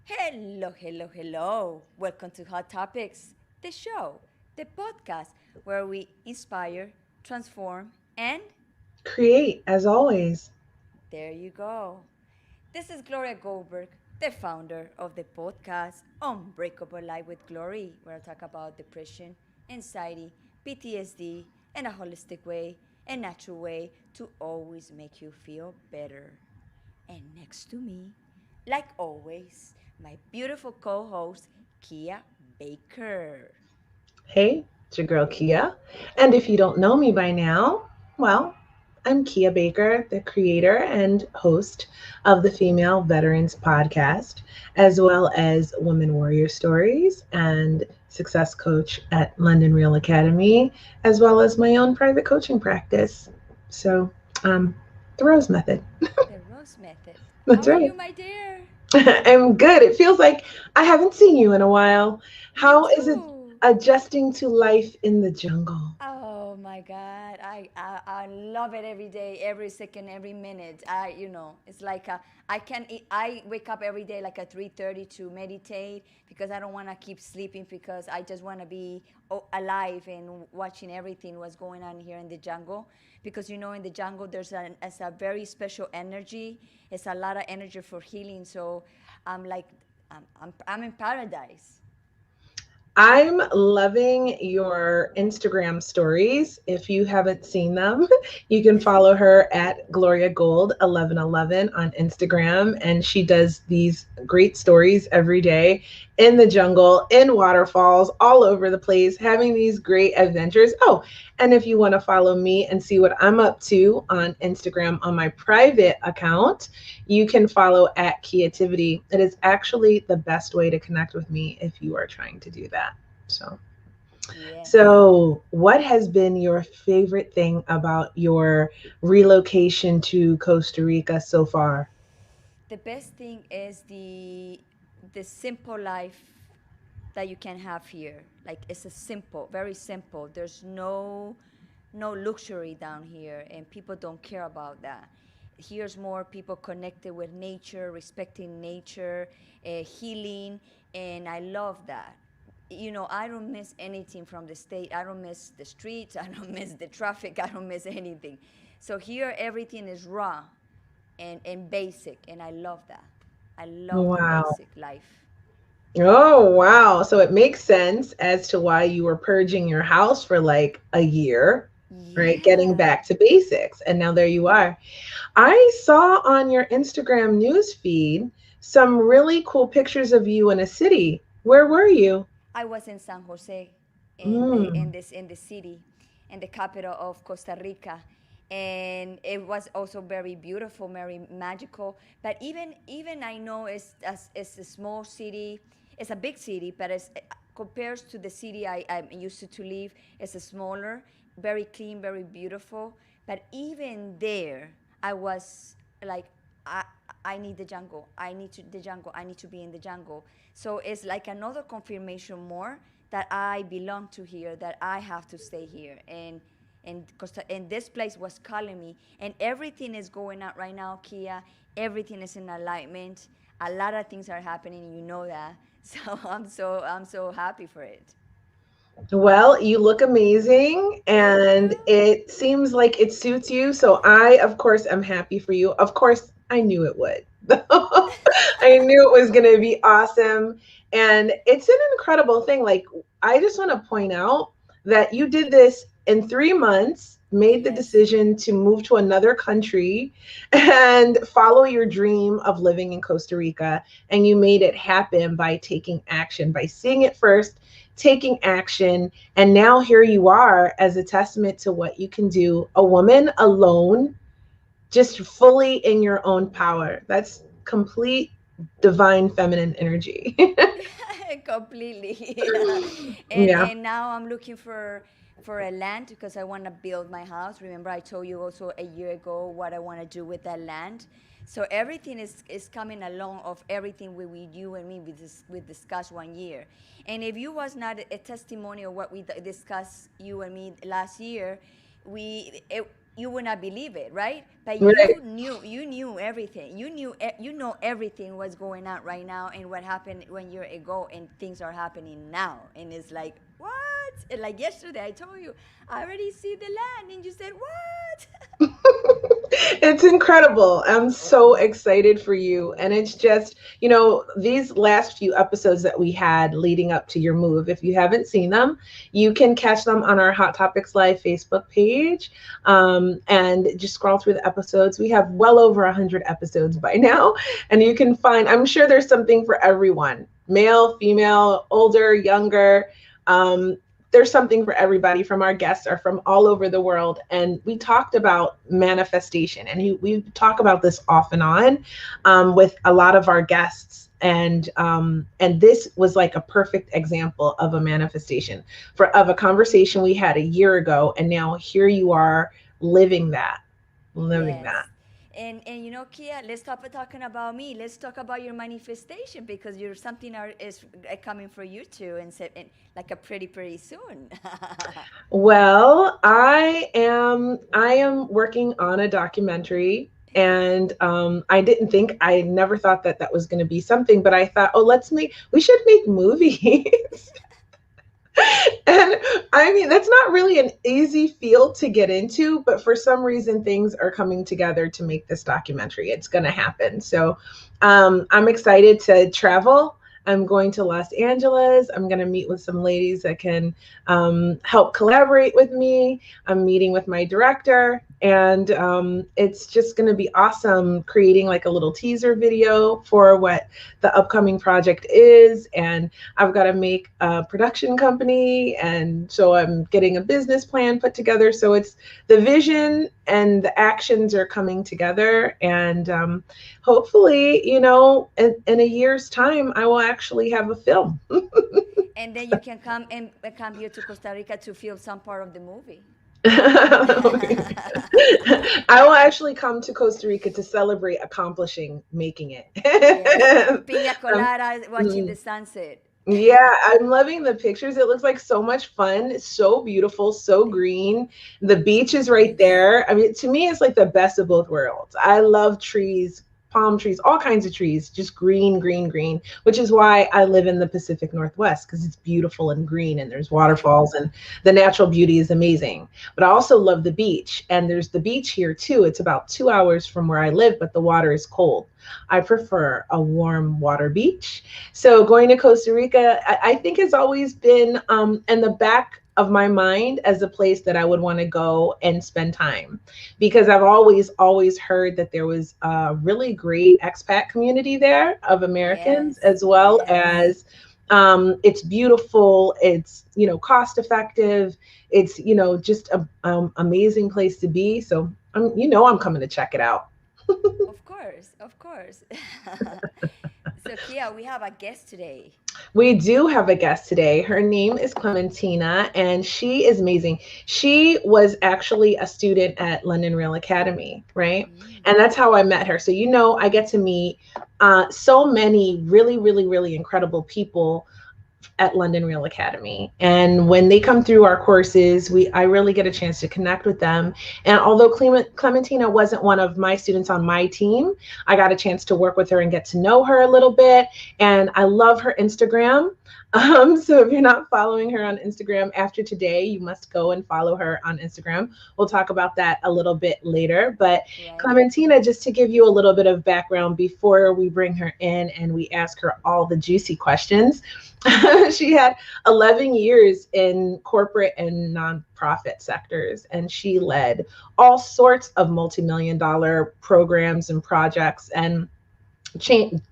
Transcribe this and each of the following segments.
Hello, hello, hello. Welcome to Hot Topics, the show, the podcast where we inspire, transform, and Create, as always. there you go. This is Gloria Goldberg, the founder of the podcast Unbreakable Life with Glory, where I talk about depression, anxiety, PTSD, in a holistic way, a natural way to always make you feel better. And next to me, like always, my beautiful co host, Kia Baker. Hey, it's your girl Kia. And if you don't know me by now, well, I'm Kia Baker, the creator and host of the Female Veterans Podcast, as well as Women Warrior Stories and success coach at London Real Academy, as well as my own private coaching practice. So, the Rose Method. The Rose Method. That's How are right. you, my dear? I'm good. It feels like I haven't seen you in a while. Me How is it too. adjusting to life in the jungle? Oh my God, I love it every day, every second, every minute. It's like I can I wake up every day like at 3:30 to meditate because I don't want to keep sleeping because I just want to be alive and watching everything what's going on here in the jungle. Because in the jungle it's a very special energy. It's a lot of energy for healing. So I'm like I'm in paradise. I'm loving your Instagram stories. If you haven't seen them, you can follow her at Gloria Gold 1111 on Instagram. And she does these great stories every day in the jungle, in waterfalls, all over the place, having these great adventures. Oh, and if you want to follow me and see what I'm up to on Instagram on my private account, you can follow at Creativity. It is actually the best way to connect with me if you are trying to do that. So, Yes. so what has been your favorite thing about your relocation to Costa Rica so far? The best thing is the simple life that you can have here. Like it's a simple, very simple. There's no luxury down here, and people don't care about that. Here's more people connected with nature, respecting nature, healing, and I love that. I don't miss anything from the state. I don't miss the streets. I don't miss the traffic. I don't miss anything. So here, everything is raw and basic, and I love that. I love the Wow. basic life. Oh, wow. So it makes sense as to why you were purging your house for like a year, right? Getting Yeah. back to basics. And now there you are. I saw on your Instagram news feed some really cool pictures of you in a city. Where were you? I was in San Jose, Mm. in the city, in the capital of Costa Rica, and it was also very beautiful, very magical. But even I know it's a small city. It's a big city, but it's compares to the city I'm used to live. It's a smaller, very clean, very beautiful. But even there, I was like, I I need the jungle. I need to the jungle. I need to be in the jungle. So it's like another confirmation more that I belong to here, that I have to stay here. And this place was calling me, and everything is going out right now, Kia. Everything is in alignment. A lot of things are happening, and you know that. So I'm so happy for it. Well, you look amazing Thank and you. it seems like it suits you. So I, of course, am happy for you. Of course, I knew it would. I knew it was going to be awesome. And it's an incredible thing. Like, I just want to point out that you did this in 3 months, made the Yes. decision to move to another country and follow your dream of living in Costa Rica. And you made it happen by taking action, by seeing it first, taking action. And now here you are as a testament to what you can do. A woman alone, just fully in your own power. That's complete divine feminine energy. Completely. and Yeah. and now I'm looking for a land because I want to build my house. Remember I told you also a year ago what I want to do with that land. So everything is coming along of everything we you and me we discussed 1 year. And if you was not a testimony of what we discussed you and me last year, we it, you would not believe it, right? But Right. you knew everything. You know everything what's going on right now and what happened 1 year ago, and things are happening now, and it's like what? And like yesterday, I told you I already see the land, and you said what? It's incredible. I'm so excited for you. And it's just, these last few episodes that we had leading up to your move, if you haven't seen them, you can catch them on our Hot Topics Live Facebook page, and just scroll through the episodes. We have well over 100 episodes by now. And you can find, I'm sure there's something for everyone, male, female, older, younger. Um, there's something for everybody. From our guests are from all over the world, and we talked about manifestation, and we talk about this off and on, with a lot of our guests, and this was like a perfect example of a manifestation of a conversation we had a year ago, and now here you are living that. Yes. And Kia, let's stop talking about me. Let's talk about your manifestation, because you're something is coming for you too, and like a pretty soon. Well, I am working on a documentary, and I never thought that that was going to be something, but I thought, oh, we should make movies. And I mean, that's not really an easy field to get into, but for some reason, things are coming together to make this documentary. It's going to happen. So I'm excited to travel. I'm going to Los Angeles. I'm going to meet with some ladies that can help collaborate with me. I'm meeting with my director, and it's just going to be awesome, creating like a little teaser video for what the upcoming project is. And I've got to make a production company, and so I'm getting a business plan put together. So it's the vision and the actions are coming together, and hopefully, in a year's time, I will actually have a film. And then you can come here to Costa Rica to film some part of the movie. I will actually come to Costa Rica to celebrate accomplishing making Yes. it. Pina colada, watching the sunset. Yeah, I'm loving the pictures. It looks like so much fun. It's so beautiful, so green. The beach is right Yes. there. I mean, to me, it's like the best of both worlds. I love trees, palm trees, all kinds of trees, just green, green, green, which is why I live in the Pacific Northwest, because it's beautiful and green, and there's Right. waterfalls, and the natural beauty is amazing. But I also love the beach, and there's the beach here too. It's about 2 hours from where I live, but the water is cold. I prefer a warm water beach. So going to Costa Rica, I think has always been in the back of my mind as a place that I would want to go and spend time, because I've always heard that there was a really great expat community there of Americans, Yes. as well Yes. as it's beautiful, it's cost effective, it's just a amazing place to be. So I'm coming to check it out. Of course. Of course. So, Kia, we have a guest today. We do have a guest today. Her name is Klementina, and she is amazing. She was actually a student at London Real Academy, right? Mm. And that's how I met her. So, I get to meet so many really, really, really incredible people at London Real Academy. And when they come through our courses, I really get a chance to connect with them. And although Clementina wasn't one of my students on my team, I got a chance to work with her and get to know her a little bit. And I love her Instagram. So if you're not following her on Instagram after today, you must go and follow her on Instagram. We'll talk about that a little bit later. But Right. Clementina, just to give you a little bit of background before we bring her in and we ask her all the juicy questions, she had 11 years in corporate and nonprofit sectors, and she led all sorts of multi-million dollar programs and projects, and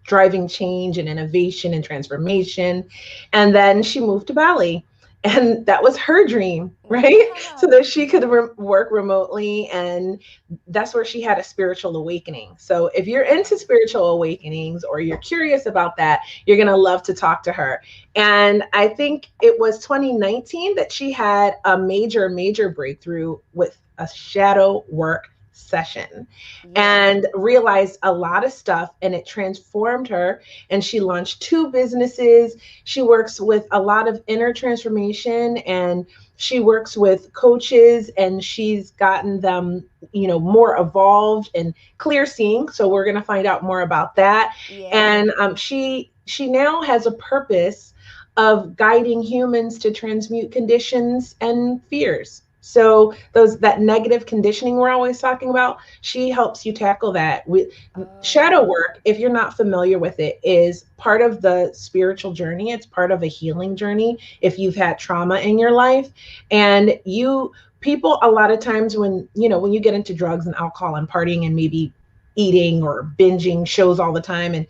driving change and innovation and transformation. And then she moved to Bali. And that was her dream, right? So Wow. that she could work remotely. And that's where she had a spiritual awakening. So if you're into Wow. spiritual awakenings, or you're curious about that, you're going to love to talk to her. And I think it was 2019 that she had a major breakthrough with a shadow work session Yeah. and realized a lot of stuff, and it transformed her. And she launched 2 businesses. She works with a lot of inner transformation, and she works with coaches, and she's gotten them, more evolved and clear seeing. So we're going to find out more about that. Yeah. And she now has a purpose of guiding humans to transmute conditions and fears. So those that negative conditioning we're always talking about, she helps you tackle that with Oh. shadow work. If you're not familiar with it, is part of the spiritual journey. It's part of a healing journey if you've had trauma in your life. And you people a lot of times when you get into drugs and alcohol and partying and maybe eating or binging shows all the time, and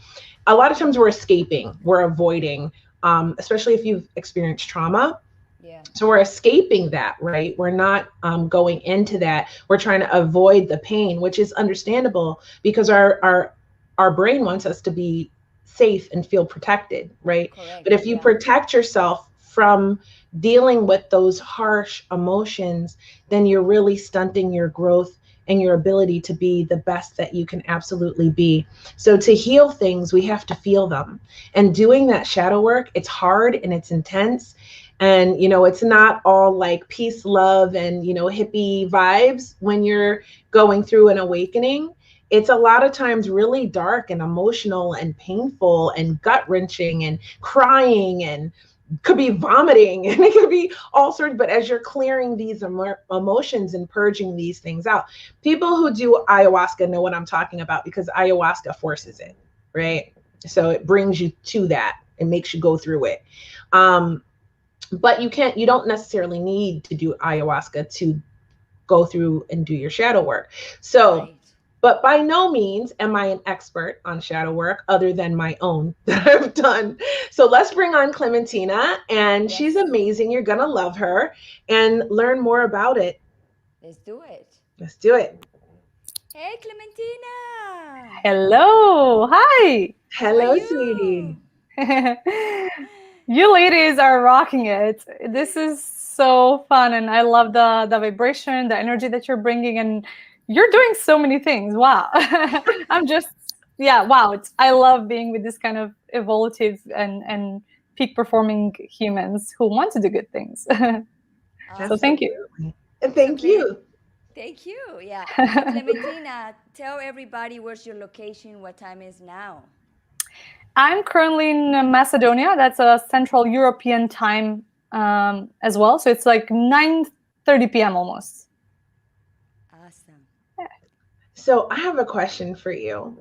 a lot of times we're escaping, we're avoiding, especially if you've experienced trauma. Yeah. So we're escaping that, right? We're not going into that. We're trying to avoid the pain, which is understandable because our brain wants us to be safe and feel protected, right? But Correct. if you Yeah. protect yourself from dealing with those harsh emotions, then you're really stunting your growth and your ability to be the best that you can absolutely be. So to heal things, we have to feel them. And doing that shadow work, it's hard and it's intense, and it's not all like peace, love, and hippie vibes when you're going through an awakening. It's a lot of times really dark and emotional and painful and gut wrenching and crying, and could be vomiting and it could be all sorts. But as you're clearing these emotions and purging these things out, people who do ayahuasca know what I'm talking about, because ayahuasca forces it, right? So it brings you to that and makes you go through it. But you don't necessarily need to do ayahuasca to go through and do your shadow work. So, Right. but by no means am I an expert on shadow work other than my own that I've done. So let's bring on Klementina, and she's Yes. amazing. You're going to love her and learn more about it. Let's do it. Let's do it. Hey, Clementina. Hello. Hi. How are Hello, you? sweetie. You ladies are rocking it. This is so fun, and I love the vibration, the energy that you're bringing, and you're doing so many things. Wow. I'm just yeah, wow. I love being with this kind of evolutive and peak performing humans who want to do good things. So Awesome. thank you. Absolutely. And So, thank you. thank you. Yeah. So, Clementina, tell everybody where's your location, what time is now. I'm currently in Macedonia. That's a Central European time as well. So it's like 9:30 p.m. almost. Awesome. So I have a question for you.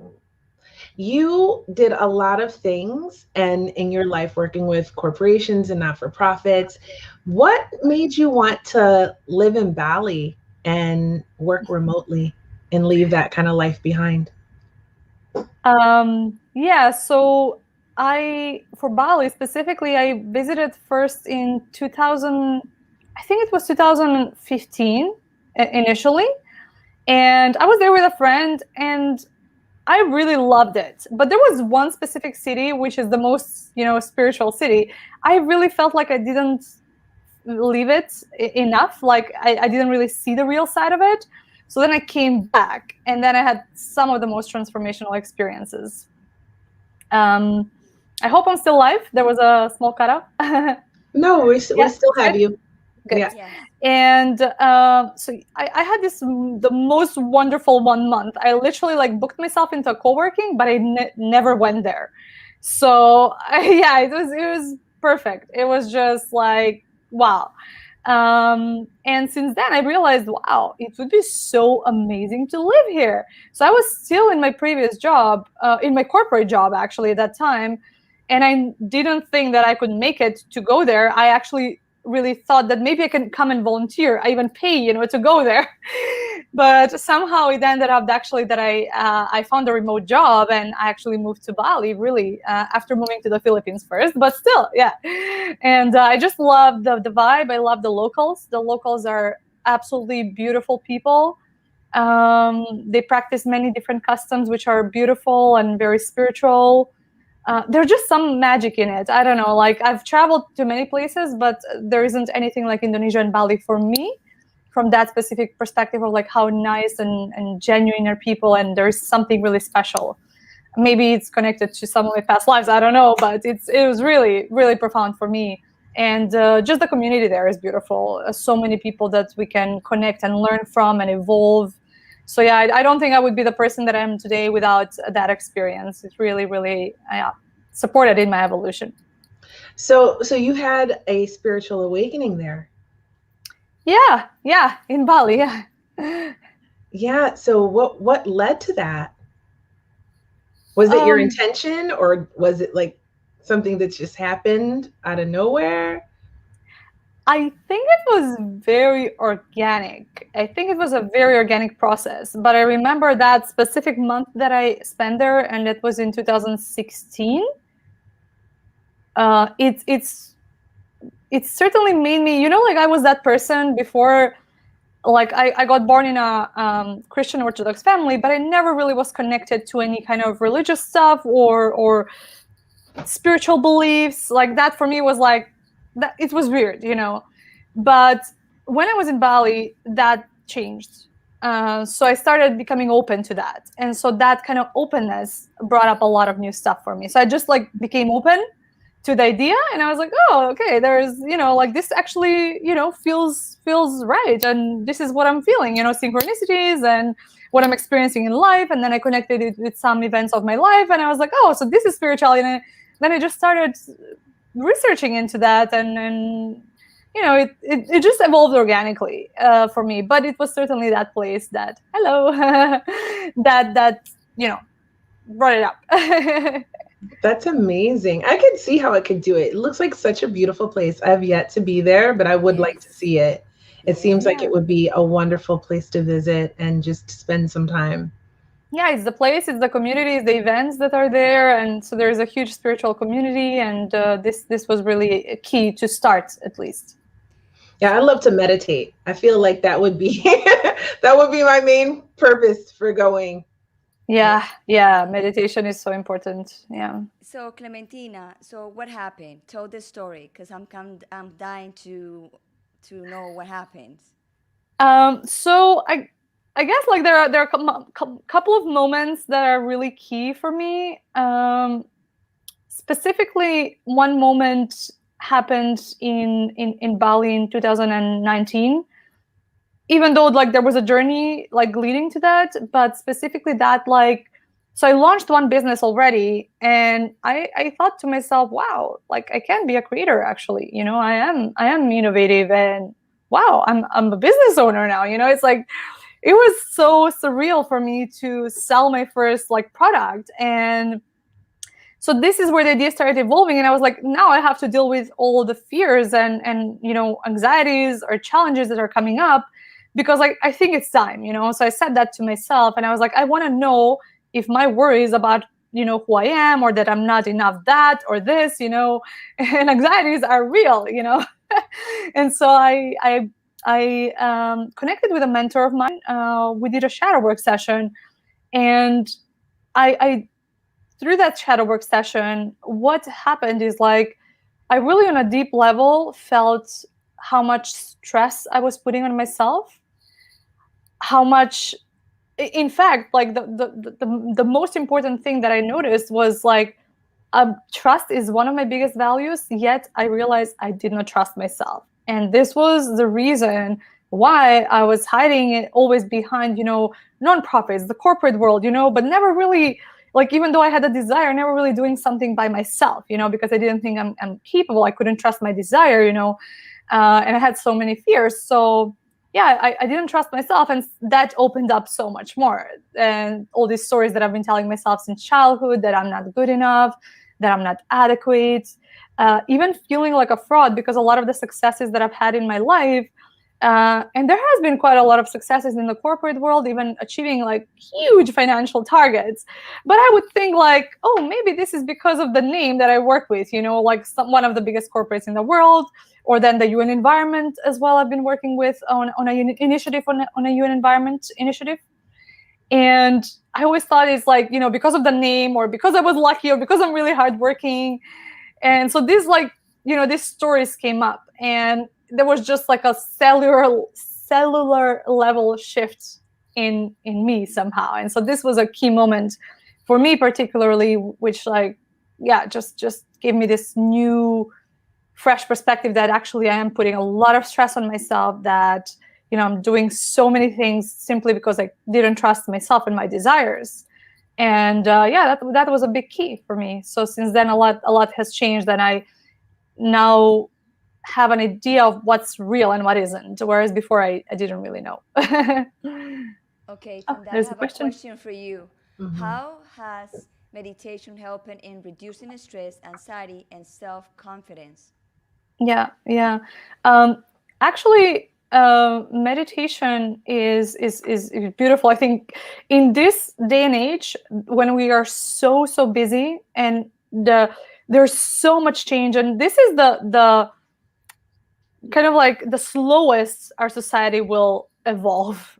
You did a lot of things and in your life working with corporations and not for profits. What made you want to live in Bali and work remotely and leave that kind of life behind? Yeah, so for Bali specifically, I visited first in 2000, I think it was 2015 initially. And I was there with a friend, and I really loved it. But there was one specific city, which is the most, spiritual city. I really felt like I didn't leave it enough. Like I didn't really see the real side of it. So then I came back, and then I had some of the most transformational experiences. Um, I hope I'm still live. There was a small cutoff. No, we Yeah, still it's have good. you. Good. Yeah. Yes. And so I had the most wonderful 1 month. I literally like booked myself into a co-working, but I never went there. So yeah, it was perfect. It was just like wow. And since then I realized, wow, it would be so amazing to live here. So I was still in my previous job, in my corporate job actually at that time, and I didn't think that I could make it to go there. I actually really thought that maybe I can come and volunteer. I even pay, to go there. But somehow it ended up actually that I found a remote job, and I actually moved to Bali. Really, after moving to the Philippines first, but still, yeah. And I just love the vibe. I love the locals. The locals are absolutely beautiful people. They practice many different customs, which are beautiful and very spiritual. There's just some magic in it. I don't know. Like I've traveled to many places, but there isn't anything like Indonesia and Bali for me. from that specific perspective of like how nice and genuine are people, and there's something really special. Maybe it's connected to some of my past lives, I don't know, but it was really, really profound for me. And just the community there is beautiful. So many people that we can connect and learn from and evolve. So yeah, I don't think I would be the person that I am today without that experience. It really, really supported in my evolution. So you had a spiritual awakening there. Yeah, in Bali, yeah. Yeah. So what led to that? Was it your intention, or was it like something that just happened out of nowhere? I think it was very organic. I think it was a very organic process. But I remember that specific month that I spent there, and it was in 2016. It's certainly made me, like I was that person before. Like I got born in a Christian Orthodox family, but I never really was connected to any kind of religious stuff or spiritual beliefs. Like that for me was like, that it was weird, But when I was in Bali, that changed. So I started becoming open to that. And so that kind of openness brought up a lot of new stuff for me. So I just like became open to the idea, and I was like, oh, okay, there's, like this actually, feels right. And this is what I'm feeling, synchronicities and what I'm experiencing in life. And then I connected it with some events of my life, and I was like, oh, so this is spirituality. And then I just started researching into that, and it just evolved organically for me. But it was certainly that place that that brought it up. That's amazing. I could see how it could do it. It looks like such a beautiful place. I've yet to be there, but I would like to see it. It seems like it would be a wonderful place to visit and just spend some time. Yeah, it's the place, it's the community, it's the events that are there, and so there's a huge spiritual community, and this was really a key to start, at least. Yeah, I love to meditate. I feel like that would be that would be my main purpose for going. Yeah, meditation is so important. Yeah. So Klementina, so what happened? Tell the story, because I'm dying to know what happens. So I guess like there are a couple of moments that are really key for me. Specifically, one moment happened in Bali in 2019. Even though like there was a journey like leading to that, but specifically that, like, so I launched one business already, and I thought to myself, wow, like I can be a creator actually, I am innovative, and wow, I'm a business owner now, it's like, it was so surreal for me to sell my first like product. And so this is where the idea started evolving, and I was like, now I have to deal with all the fears and anxieties or challenges that are coming up, because like I think it's time, So I said that to myself, and I was like, I want to know if my worries about who I am, or that I'm not enough, that or this, and anxieties are real, And so I connected with a mentor of mine. We did a shadow work session, and I through that shadow work session, what happened is like I really on a deep level felt how much stress I was putting on myself, how much, in fact, like the most important thing that I noticed was like trust is one of my biggest values, yet I realized I did not trust myself. And this was the reason why I was hiding it always behind, nonprofits, the corporate world, but never really, like, even though I had a desire, never really doing something by myself, because I didn't think I'm capable. I couldn't trust my desire, and I had so many fears. So yeah, I didn't trust myself, and that opened up so much more. And all these stories that I've been telling myself since childhood, that I'm not good enough, that I'm not adequate, even feeling like a fraud, because a lot of the successes that I've had in my life, and there has been quite a lot of successes in the corporate world, even achieving like huge financial targets. But I would think like, oh, maybe this is because of the name that I work with, like one of the biggest corporates in the world, or then the UN environment as well. I've been working with on a initiative, on a UN environment initiative. And I always thought it's like, because of the name, or because I was lucky, or because I'm really hardworking. And so these like, these stories came up, and there was just like a cellular cellular level shift in me somehow. And so this was a key moment for me particularly, which like, yeah, just gave me this new fresh perspective that actually I am putting a lot of stress on myself, that I'm doing so many things simply because I didn't trust myself and my desires. And yeah, that was a big key for me. So since then, a lot has changed, and I now have an idea of what's real and what isn't, whereas before I didn't really know. Okay, Oh, Tanda, I there's a have a question. question for you. How has meditation helped in reducing stress, anxiety, and self-confidence? Yeah. Actually, meditation is beautiful. I think in this day and age, when we are so busy, and there's so much change, and this is the kind of like the slowest our society will evolve.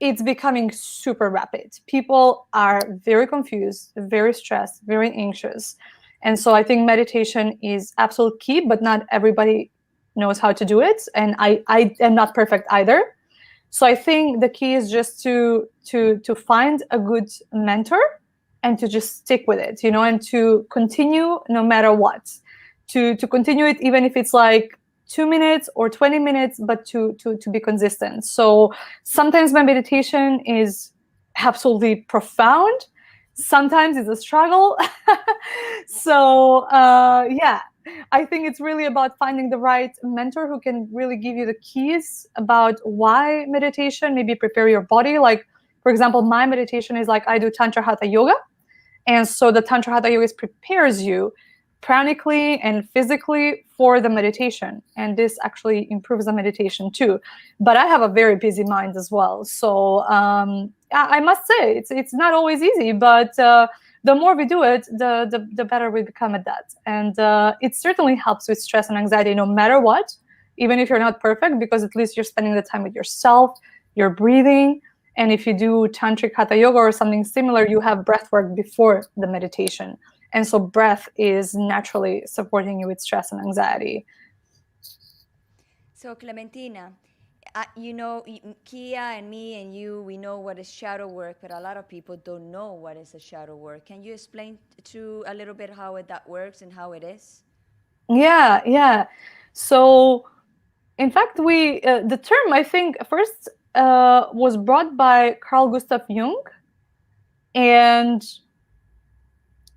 It's becoming super rapid. People are very confused, very stressed, very anxious. And so I think meditation is absolute key, but not everybody knows how to do it. And I am not perfect either. So I think the key is just to find a good mentor and to just stick with it, and to continue no matter what. To continue it even if it's like 2 minutes or 20 minutes, but to be consistent. So sometimes my meditation is absolutely profound. Sometimes it's a struggle. So yeah, I think it's really about finding the right mentor who can really give you the keys about why meditation, maybe prepare your body. Like, for example, my meditation is like I do Tantra Hatha Yoga. And so the Tantra Hatha Yoga prepares you pranically and physically for the meditation. And this actually improves the meditation too. But I have a very busy mind as well. So I must say, it's not always easy, but the more we do it, the better we become at that. And it certainly helps with stress and anxiety no matter what, even if you're not perfect, because at least you're spending the time with yourself, you're breathing. And if you do tantric hatha yoga or something similar, you have breath work before the meditation. And so breath is naturally supporting you with stress and anxiety. So, Clementina, Kia and me and you, we know what is shadow work, but a lot of people don't know what is a shadow work. Can you explain to a little bit how that works and how it is? Yeah. So, in fact, the term, I think, first was brought by Carl Gustav Jung. And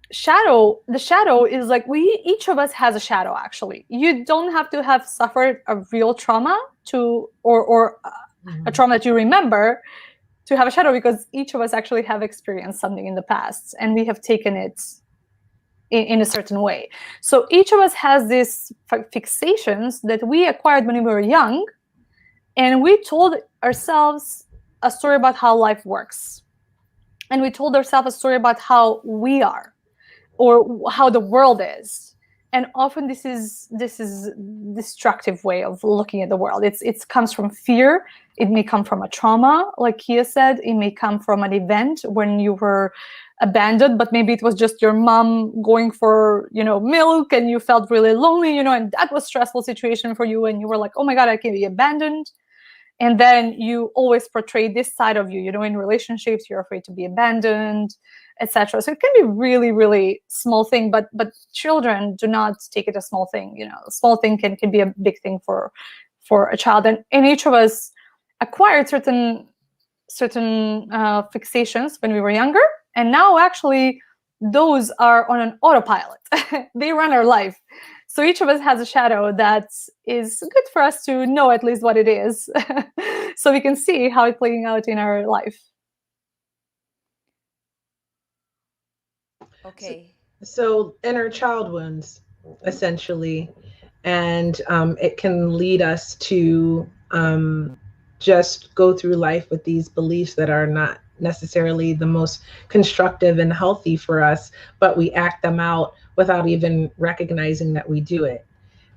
the shadow is like, each of us has a shadow. Actually, you don't have to have suffered a real trauma or a trauma that you remember to have a shadow, because each of us actually have experienced something in the past and we have taken it in a certain way. So each of us has these fixations that we acquired when we were young, and we told ourselves a story about how life works, and we told ourselves a story about how we are or how the world is. And often this is destructive way of looking at the world. It comes from fear. It may come from a trauma, like Kia said. It may come from an event when you were abandoned, but maybe it was just your mom going for milk, and you felt really lonely, and that was a stressful situation for you, and you were like, oh my god, I can be abandoned. And then you always portray this side of you, in relationships, you're afraid to be abandoned, etc. So it can be really, really small thing, but children do not take it a small thing. A small thing can be a big thing for a child. And each of us acquired certain fixations when we were younger, and now actually those are on an autopilot. They run our life. So each of us has a shadow that is good for us to know at least what it is, so we can see how it's playing out in our life. Okay. So inner child wounds, essentially, and it can lead us to just go through life with these beliefs that are not necessarily the most constructive and healthy for us, but we act them out without even recognizing that we do it.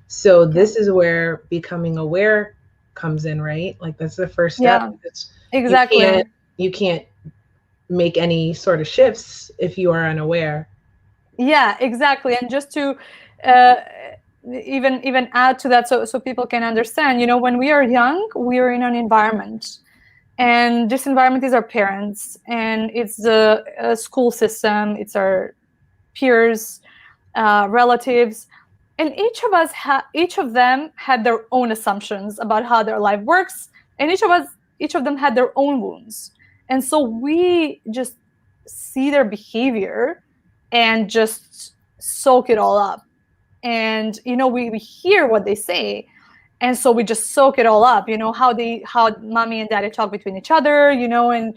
So this is where becoming aware comes in, right? Like that's the first step. Yeah, exactly. You can't make any sort of shifts if you are unaware. Yeah, exactly. And just to even add to that, so people can understand. When we are young, we are in an environment, and this environment is our parents, and it's the school system, it's our peers, relatives, and each of them had their own assumptions about how their life works, and each of them had their own wounds, and so we just see their behavior and just soak it all up. And we hear what they say, and so we just soak it all up. How mommy and daddy talk between each other, and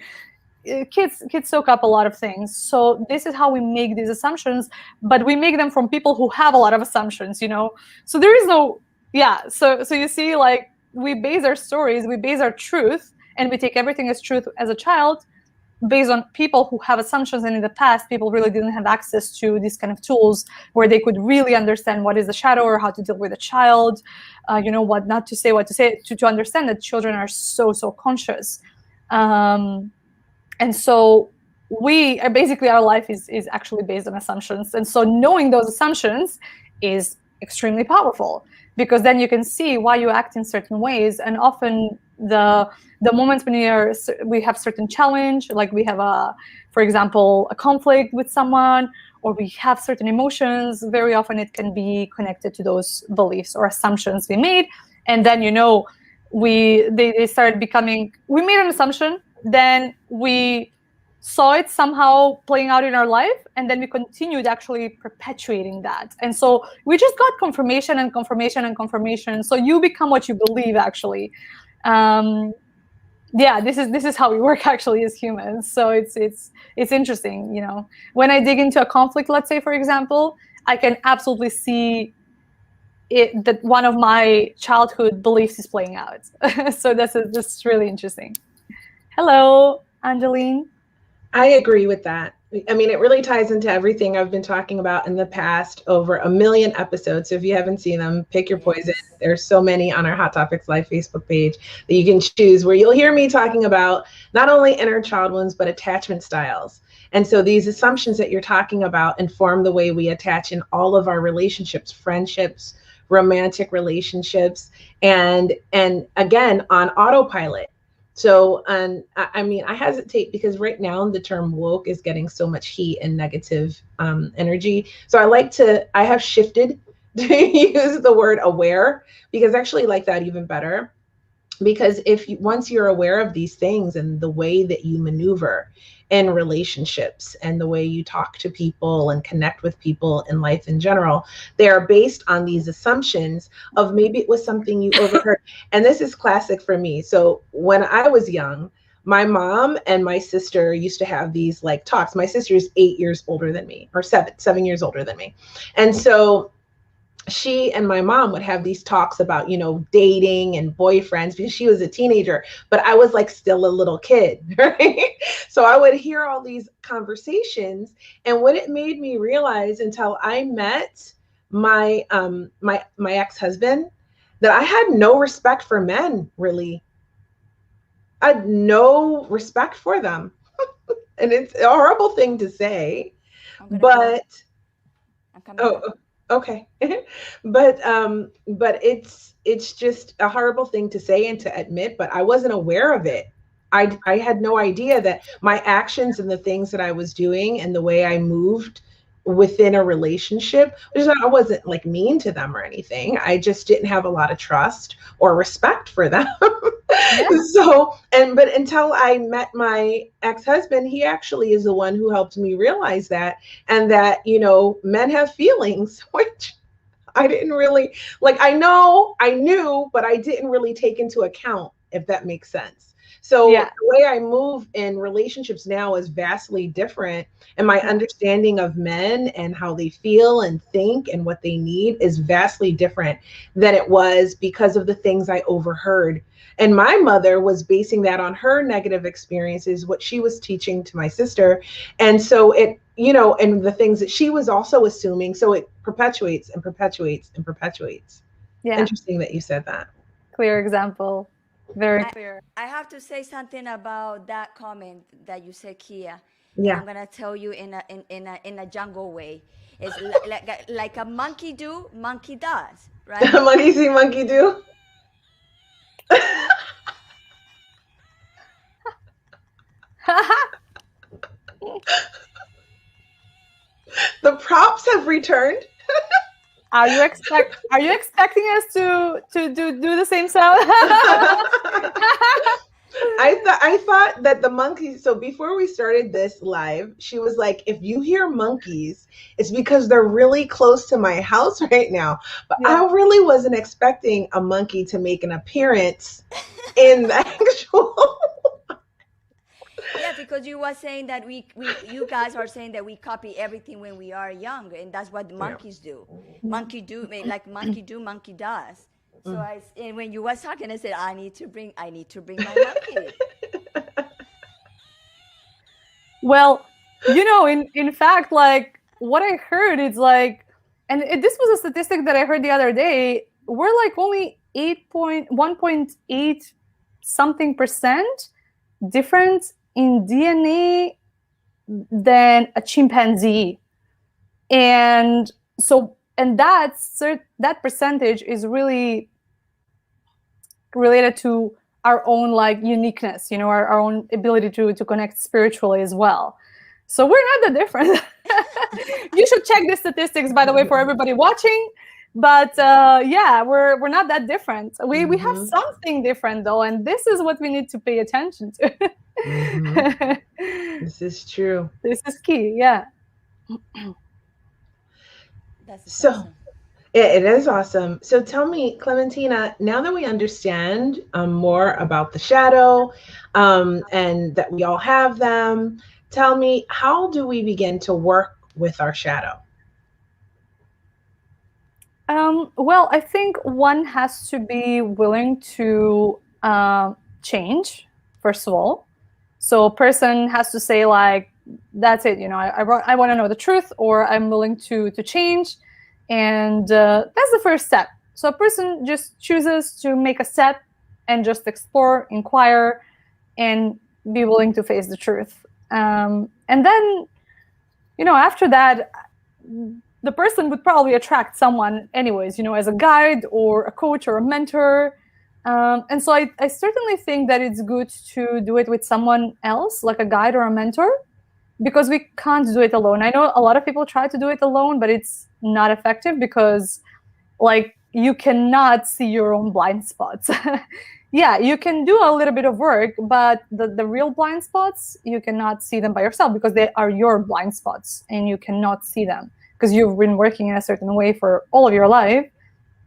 kids soak up a lot of things. So this is how we make these assumptions, but we make them from people who have a lot of assumptions. So there is no, yeah, so you see, like, we base our stories, we base our truth, and we take everything as truth as a child, based on people who have assumptions. And in the past, people really didn't have access to these kind of tools where they could really understand what is the shadow, or how to deal with a child, what not to say, what to say, to understand that children are so conscious. And so we are basically, our life is actually based on assumptions. And so knowing those assumptions is extremely powerful, because then you can see why you act in certain ways. And often the moments when we have certain challenge, like we have for example, a conflict with someone, or we have certain emotions, very often it can be connected to those beliefs or assumptions we made. And then they started becoming, we made an assumption, then we saw it somehow playing out in our life, and then we continued actually perpetuating that. And so we just got confirmation and confirmation and confirmation. So you become what you believe, actually. This is how we work actually as humans. So it's interesting. When I dig into a conflict, let's say, for example, I can absolutely see it, that one of my childhood beliefs is playing out. So this is really interesting. Hello, Angeline. I agree with that. I mean, it really ties into everything I've been talking about in the past over a million episodes. So if you haven't seen them, pick your poison. There's so many on our Hot Topics Live Facebook page that you can choose, where you'll hear me talking about not only inner child wounds, but attachment styles. And so these assumptions that you're talking about inform the way we attach in all of our relationships, friendships, romantic relationships, and again, on autopilot. So, I mean, I hesitate because right now the term woke is getting so much heat and negative energy. So I have shifted to use the word aware, because I actually like that even better. Because once you're aware of these things and the way that you maneuver in relationships and the way you talk to people and connect with people in life in general, they are based on these assumptions of maybe it was something you overheard. And this is classic for me. So when I was young, my mom and my sister used to have these like talks. My sister is 8 years older than me, or 7 years older than me. And so she and my mom would have these talks about, dating and boyfriends, because she was a teenager, but I was like still a little kid, right? So I would hear all these conversations, and what it made me realize until I met my my ex-husband, that I had no respect for men, really. I had no respect for them. And it's a horrible thing to say, but oh, okay. But it's just a horrible thing to say and to admit, but I wasn't aware of it. I had no idea that my actions and the things that I was doing and the way I moved within a relationship, which I wasn't like mean to them or anything. I just didn't have a lot of trust or respect for them. Yeah. But until I met my ex-husband, he actually is the one who helped me realize that, and that, men have feelings, which I didn't really like. I knew, but I didn't really take into account, if that makes sense. So the way I move in relationships now is vastly different. And my understanding of men and how they feel and think and what they need is vastly different than it was, because of the things I overheard. And my mother was basing that on her negative experiences, what she was teaching to my sister. And so it, and the things that she was also assuming. So it perpetuates and perpetuates and perpetuates. Yeah. Interesting that you said that. Clear example. Very clear. I have to say something about that comment that you said, Kia. Yeah. And I'm gonna tell you in a jungle way. It's like a monkey do, monkey does, right? Monkey see, monkey do. The props have returned. Are you expecting us to do the same sound? I thought that the monkeys. So before we started this live, she was like, "If you hear monkeys, it's because they're really close to my house right now." But Yeah. I really wasn't expecting a monkey to make an appearance in the actual. Yeah, because you were saying that you guys are saying that we copy everything when we are young, and that's what the monkeys do. Monkey do, like monkey do, monkey does. So and when you was talking, I said, I need to bring my monkey. Well, in fact, like what I heard is like, and this was a statistic that I heard the other day. We're like only 1.8 something percent different in DNA than a chimpanzee, and that percentage is really related to our own like uniqueness, our own ability to connect spiritually as well. So we're not that different. You should check the statistics, by the way, for everybody watching. But yeah, we're not that different. We have something different though, and this is what we need to pay attention to. This is true. This is key. Yeah. That's So awesome. it is awesome. So tell me, Klementina, now that we understand more about the shadow and that we all have them, tell me, how do we begin to work with our shadow? Well, I think one has to be willing to change, first of all. So a person has to say like, that's it, I want to know the truth, or I'm willing to change. And that's the first step. So a person just chooses to make a step and just explore, inquire, and be willing to face the truth. And then, after that, the person would probably attract someone anyways, as a guide or a coach or a mentor. And so I certainly think that it's good to do it with someone else, like a guide or a mentor, because we can't do it alone. I know a lot of people try to do it alone, but it's not effective because like you cannot see your own blind spots. Yeah, you can do a little bit of work, but the real blind spots, you cannot see them by yourself because they are your blind spots and you cannot see them because you've been working in a certain way for all of your life.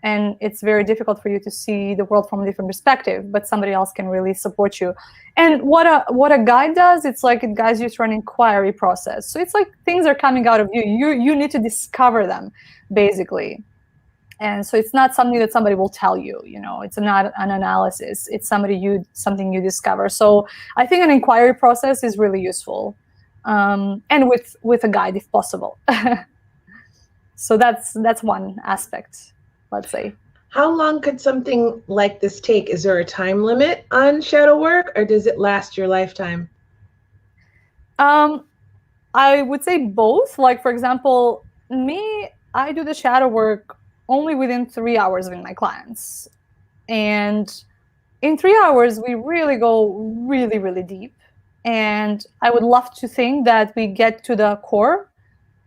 And it's very difficult for you to see the world from a different perspective, but somebody else can really support you. And what a guide does, it's like it guides you through an inquiry process. So it's like things are coming out of you. You need to discover them, basically. And so it's not something that somebody will tell you. It's not an analysis. It's something you discover. So I think an inquiry process is really useful, and with a guide if possible. So that's one aspect. Let's say. How long could something like this take? Is there a time limit on shadow work, or does it last your lifetime? I would say both. Like, for example, me, I do the shadow work only within 3 hours with my clients. And in 3 hours, we really go really, really deep. And I would love to think that we get to the core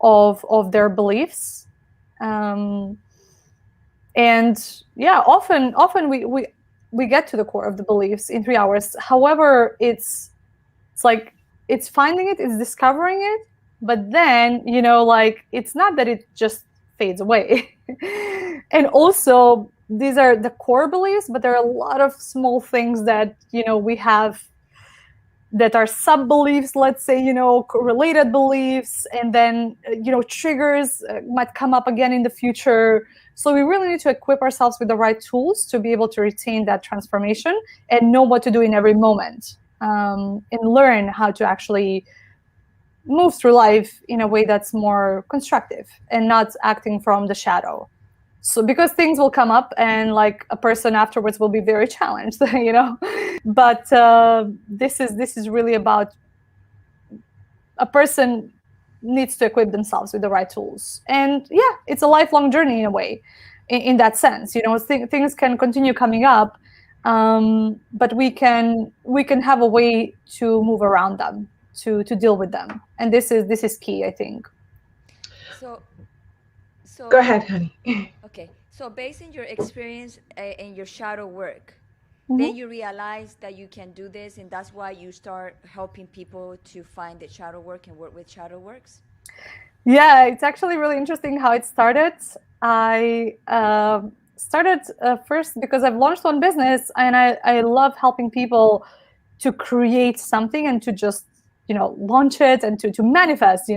of their beliefs. And yeah, often we get to the core of the beliefs in 3 hours. However, it's like it's finding it, it's discovering it, but then like it's not that it just fades away. And also these are the core beliefs, but there are a lot of small things that we have that are sub beliefs, let's say, related beliefs, and then triggers might come up again in the future. So we really need to equip ourselves with the right tools to be able to retain that transformation and know what to do in every moment, and learn how to actually move through life in a way that's more constructive and not acting from the shadow. So because things will come up and like a person afterwards will be very challenged, But this is really about a person needs to equip themselves with the right tools. And yeah, it's a lifelong journey in a way, in that sense. Things can continue coming up, but we can have a way to move around them, to deal with them, and this is key, I think. So, Go so ahead, honey. okay. So based on your experience in your shadow work, then Mhm. you realize that you can do this, and that's why you start helping people to find the shadow work and work with shadow works. Yeah, it's actually really interesting how it started. I started first because I've launched one business, and I love helping people to create something and to just launch it and to manifest,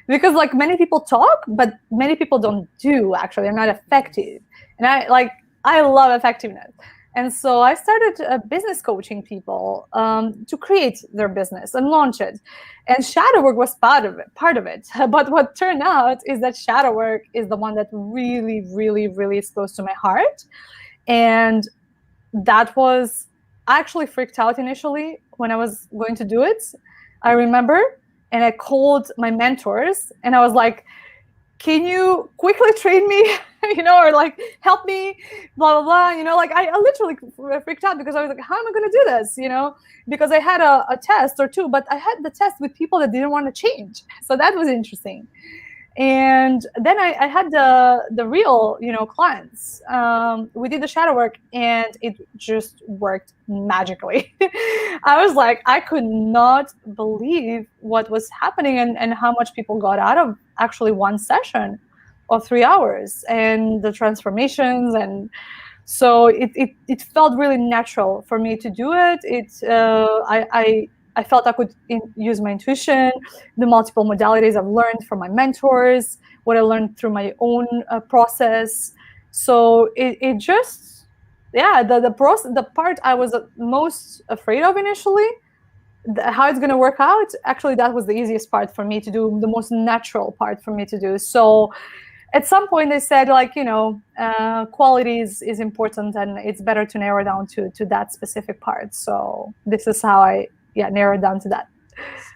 because like many people talk, but many people don't do. Actually, they're not Yes. effective, and I love effectiveness. And so I started business coaching people to create their business and launch it. And shadow work was part of it. But what turned out is that shadow work is the one that really, really, really is close to my heart. And that was, I actually freaked out initially when I was going to do it. I remember, and I called my mentors and I was like, can you quickly train me, or like help me, blah, blah, blah. Like I literally freaked out because I was like, how am I going to do this? Because I had a test or two, but I had the test with people that didn't want to change. So that was interesting. And then I had the real clients. We did the shadow work and it just worked magically. I was like, I could not believe what was happening, and how much people got out of actually one session of 3 hours, and the transformations. And so it felt really natural for me to do it. I felt I could use my intuition, the multiple modalities I've learned from my mentors, what I learned through my own process. So it just, yeah, the part I was most afraid of initially, how it's going to work out, actually that was the easiest part for me to do, the most natural part for me to do. So at some point they said, like, quality is important, and it's better to narrow down to that specific part. So this is how I narrowed down to that.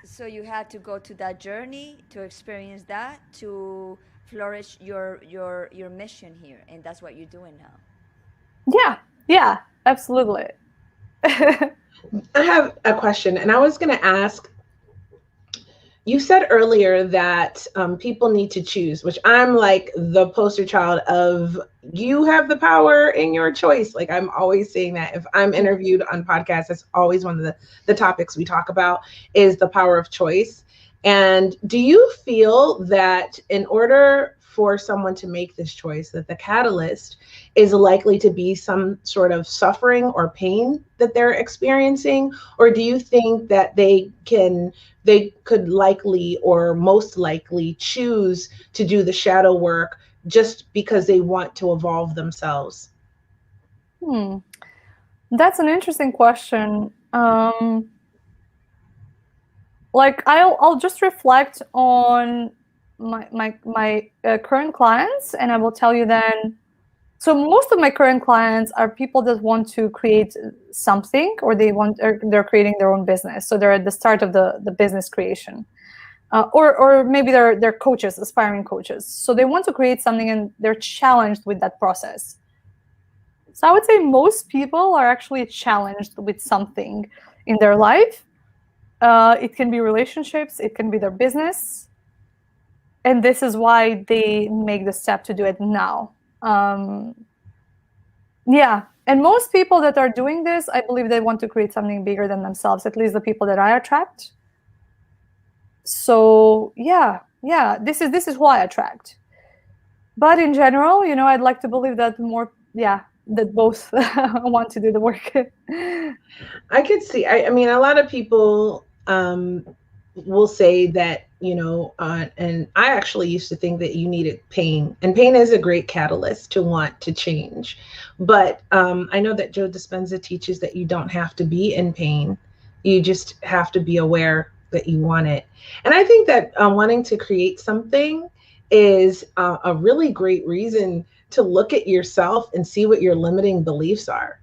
So you had to go to that journey to experience that to flourish your mission here, and that's what you're doing now. Yeah, absolutely. I have a question, and I was going to ask, you said earlier that people need to choose, which I'm like the poster child of, you have the power in your choice. Like, I'm always saying that if I'm interviewed on podcasts, that's always one of the topics we talk about, is the power of choice. And do you feel that in order for someone to make this choice, that the catalyst is likely to be some sort of suffering or pain that they're experiencing? Or do you think that they could likely or most likely choose to do the shadow work just because they want to evolve themselves? That's an interesting question. Like I'll just reflect on my current clients, and I will tell you then. So most of my current clients are people that want to create something, or they're creating their own business. So they're at the start of the business creation, or maybe they're coaches, aspiring coaches. So they want to create something, and they're challenged with that process. So I would say most people are actually challenged with something in their life. It can be relationships, it can be their business, and this is why they make the step to do it now. Yeah, and most people that are doing this, I believe they want to create something bigger than themselves, at least the people that I attract. So yeah, this is who I attract. But in general, I'd like to believe that that both want to do the work. I could see, I mean, a lot of people will say that, and I actually used to think that you needed pain, and pain is a great catalyst to want to change. But I know that Joe Dispenza teaches that you don't have to be in pain. You just have to be aware that you want it. And I think that wanting to create something is a really great reason to look at yourself and see what your limiting beliefs are.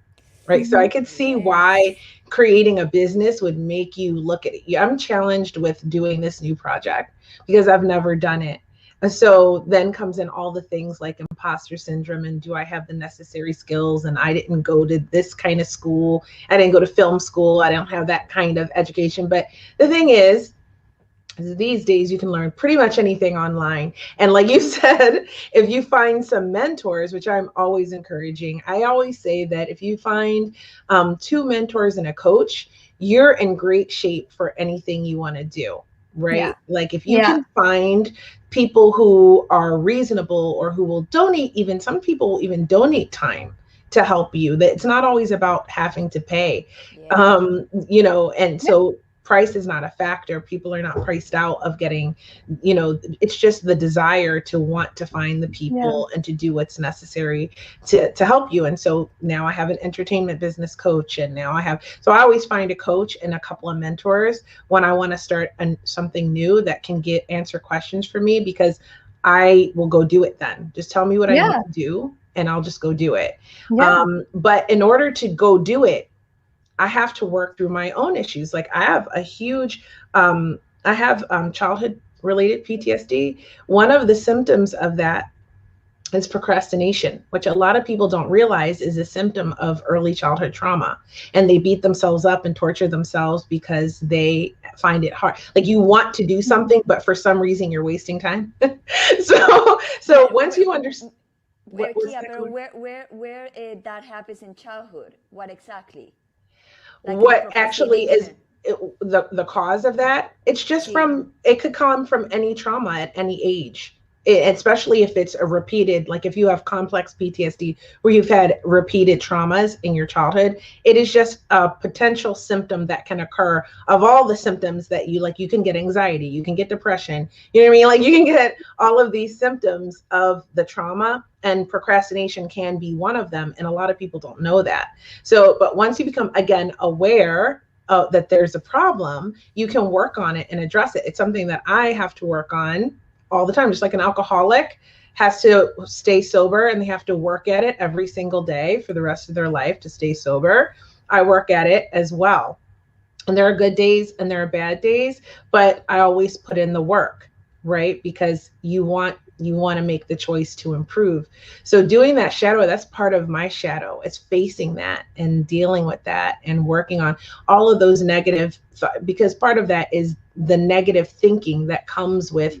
right? So I Mhm. could see why Yes. creating a business would make you look at it. I'm challenged with doing this new project because I've never done it. And so then comes in all the things like imposter syndrome and do I have the necessary skills? And I didn't go to this kind of school. I didn't go to film school. I don't have that kind of education. But the thing is, these days you can learn pretty much anything online, and like you said, if you find some mentors, which I'm always encouraging, I always say that if you find two mentors and a coach, you're in great shape for anything you want to do, Yeah. right? Like if you Yeah. can find people who are reasonable or who will donate, even some people will even donate time to help you, that it's not always about having to pay. Yeah. And Yeah. so price is not a factor. People are not priced out of getting, it's just the desire to want to find the Yeah. people and to do what's necessary to help you. And so now I have an entertainment business coach, and now so I always find a coach and a couple of mentors when I want to start something new that can answer questions for me, because I will go do it then. Just tell me what I need Yeah. to do and I'll just go do it. Yeah. But in order to go do it, I have to work through my own issues. Like I have a huge, I have childhood related PTSD. One of the symptoms of that is procrastination, which a lot of people don't realize is a symptom of early childhood trauma. And they beat themselves up and torture themselves because they find it hard. Like you want to do Mhm. something, but for some reason you're wasting time. so But once you understand, what's Kia, that, but Gloria? where that happens in childhood? What exactly? Like in the What actually is procrastination? the cause of that? It's just See. from, it could come from any trauma at any age. Especially if it's a repeated, like if you have complex PTSD where you've had repeated traumas in your childhood, it is just a potential symptom that can occur of all the symptoms that you can get anxiety, you can get depression, you know what I mean? Like you can get all of these symptoms of the trauma, and procrastination can be one of them. And a lot of people don't know that. So, but once you become, again, aware that there's a problem, you can work on it and address it. It's something that I have to work on all the time, just like an alcoholic has to stay sober and they have to work at it every single day for the rest of their life to stay sober. I work at it as well. And there are good days and there are bad days, but I always put in the work, right? Because you want to make the choice to improve. So doing that shadow, that's part of my shadow. It's facing that and dealing with that and working on all of those negative, because part of that is the negative thinking that comes with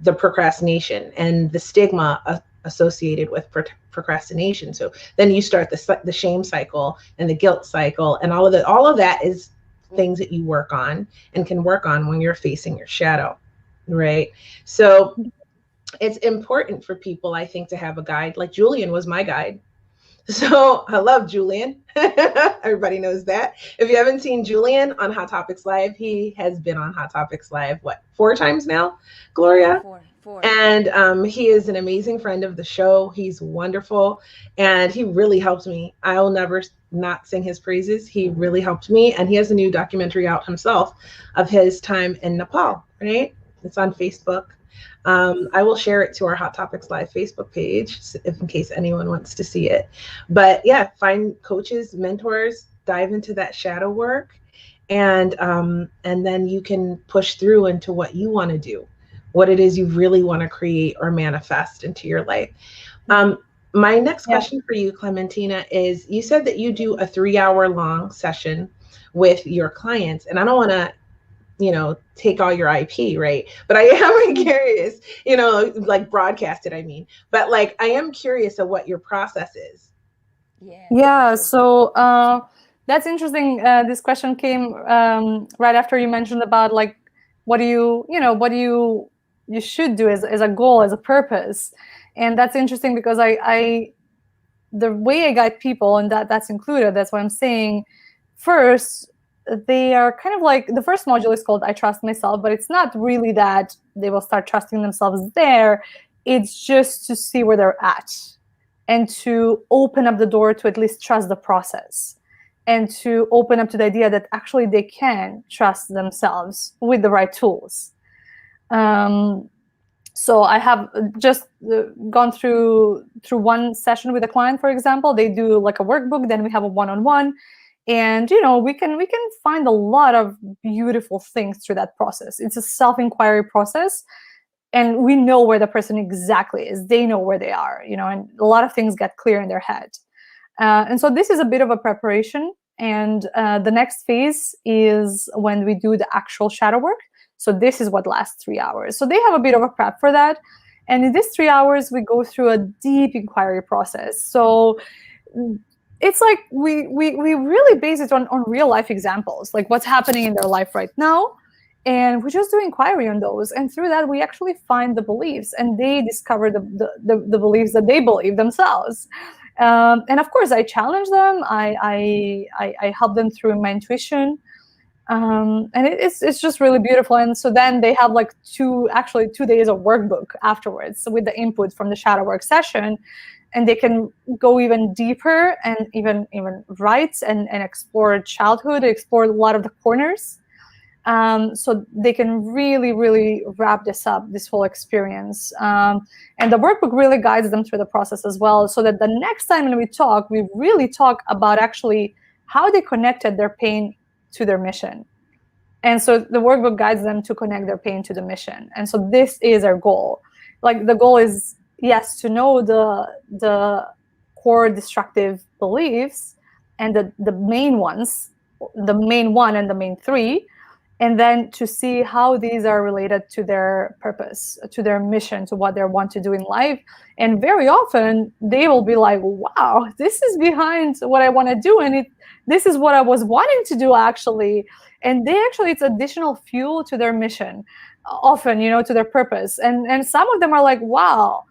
the procrastination and the stigma associated with procrastination. So then you start the shame cycle and the guilt cycle, and all of that. All of that is things that you work on and can work on when you're facing your shadow, right? So it's important for people, I think, to have a guide. Like Julian was my guide. So I love Julian. Everybody knows that. If you haven't seen Julian on Hot Topics Live, he has been on Hot Topics Live, what, 4 times now, Four, Gloria? four, four. And he is an amazing friend of the show. He's wonderful. And he really helped me. I'll never not sing his praises. He really helped me. And he has a new documentary out himself of his time in Nepal, right? It's on Facebook. I will share it to our Hot Topics Live Facebook page if in case anyone wants to see it. But yeah, find coaches, mentors, dive into that shadow work, and then you can push through into what you want to do, what it is you really want to create or manifest into your life. Um, my next Yeah. question for you, Klementina, is you said that you do a 3 hour long session with your clients, and I don't want to take all your IP, right? But I am curious, like broadcast it, I mean. But like I am curious of what your process is. Yes, for Yeah, sure. so that's interesting. This question came right after you mentioned about like what you should do as a goal, as a purpose, and that's interesting because I the way I guide people, and that's included. That's what I'm saying. First, they are kind of like the first module is called "I Trust Myself," but it's not really that they will start trusting themselves there. It's just to see where they're at and to open up the door to at least trust the process and to open up to the idea that actually they can trust themselves with the right tools. Um, So I have just gone through one session with a client, for example. They do like a workbook, then we have a one-on-one, and we can find a lot of beautiful things through that process. It's a self-inquiry process, and we know where the person exactly is. They know where they are, and a lot of things get clear in their head. And so this is a bit of a preparation. And the next phase is when we do the actual shadow work. So this is what lasts 3 hours. So they have a bit of a prep for that. And in these 3 hours, we go through a deep inquiry process. So it's like we really base it on real life examples, like what's happening in their life right now. And we just do inquiry on those. And through that, we actually find the beliefs, and they discover the beliefs that they believe themselves. And of course, I challenge them. I help them through my intuition. And it's just really beautiful. And so then they have like 2 days of workbook afterwards with the input from the shadow work session, and they can go even deeper and even write and explore childhood, explore a lot of the corners. So they can really, really wrap this whole experience. And the workbook really guides them through the process as well, so that the next time when we talk, we really talk about actually how they connected their pain to their mission. And so the workbook guides them to connect their pain to the mission. And so this is our goal. Like the goal is, yes, to know the core destructive beliefs and the main ones, the main one and the main three, and then to see how these are related to their purpose, to their mission, to what they want to do in life. And very often they will be like, wow, this is behind what I want to do, and this is what I was wanting to do actually. And it's additional fuel to their mission, often, to their purpose. And some of them are like, wow,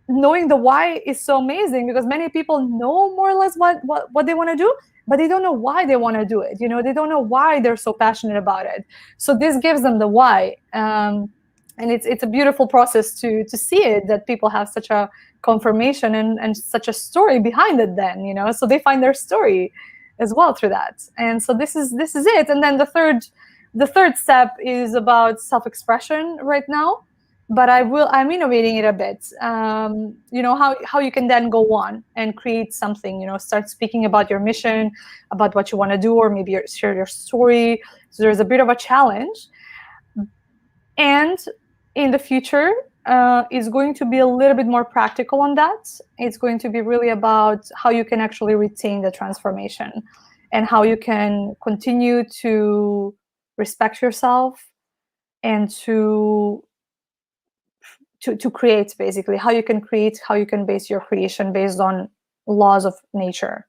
knowing the why is so amazing, because many people know more or less what they want to do, but they don't know why they want to do it. They don't know why they're so passionate about it. So this gives them the why. And it's a beautiful process to see it, that people have such a confirmation and such a story behind it then, so they find their story as well through that. And so this is it. And then the third step is about self-expression right now, but I'm innovating it a bit. How you can then go on and create something, start speaking about your mission, about what you want to do, or maybe share your story. So there's a bit of a challenge. And in the future, is going to be a little bit more practical on that. It's going to be really about how you can actually retain the transformation, and how you can continue to respect yourself, and to create, basically, how you can base your creation based on laws of nature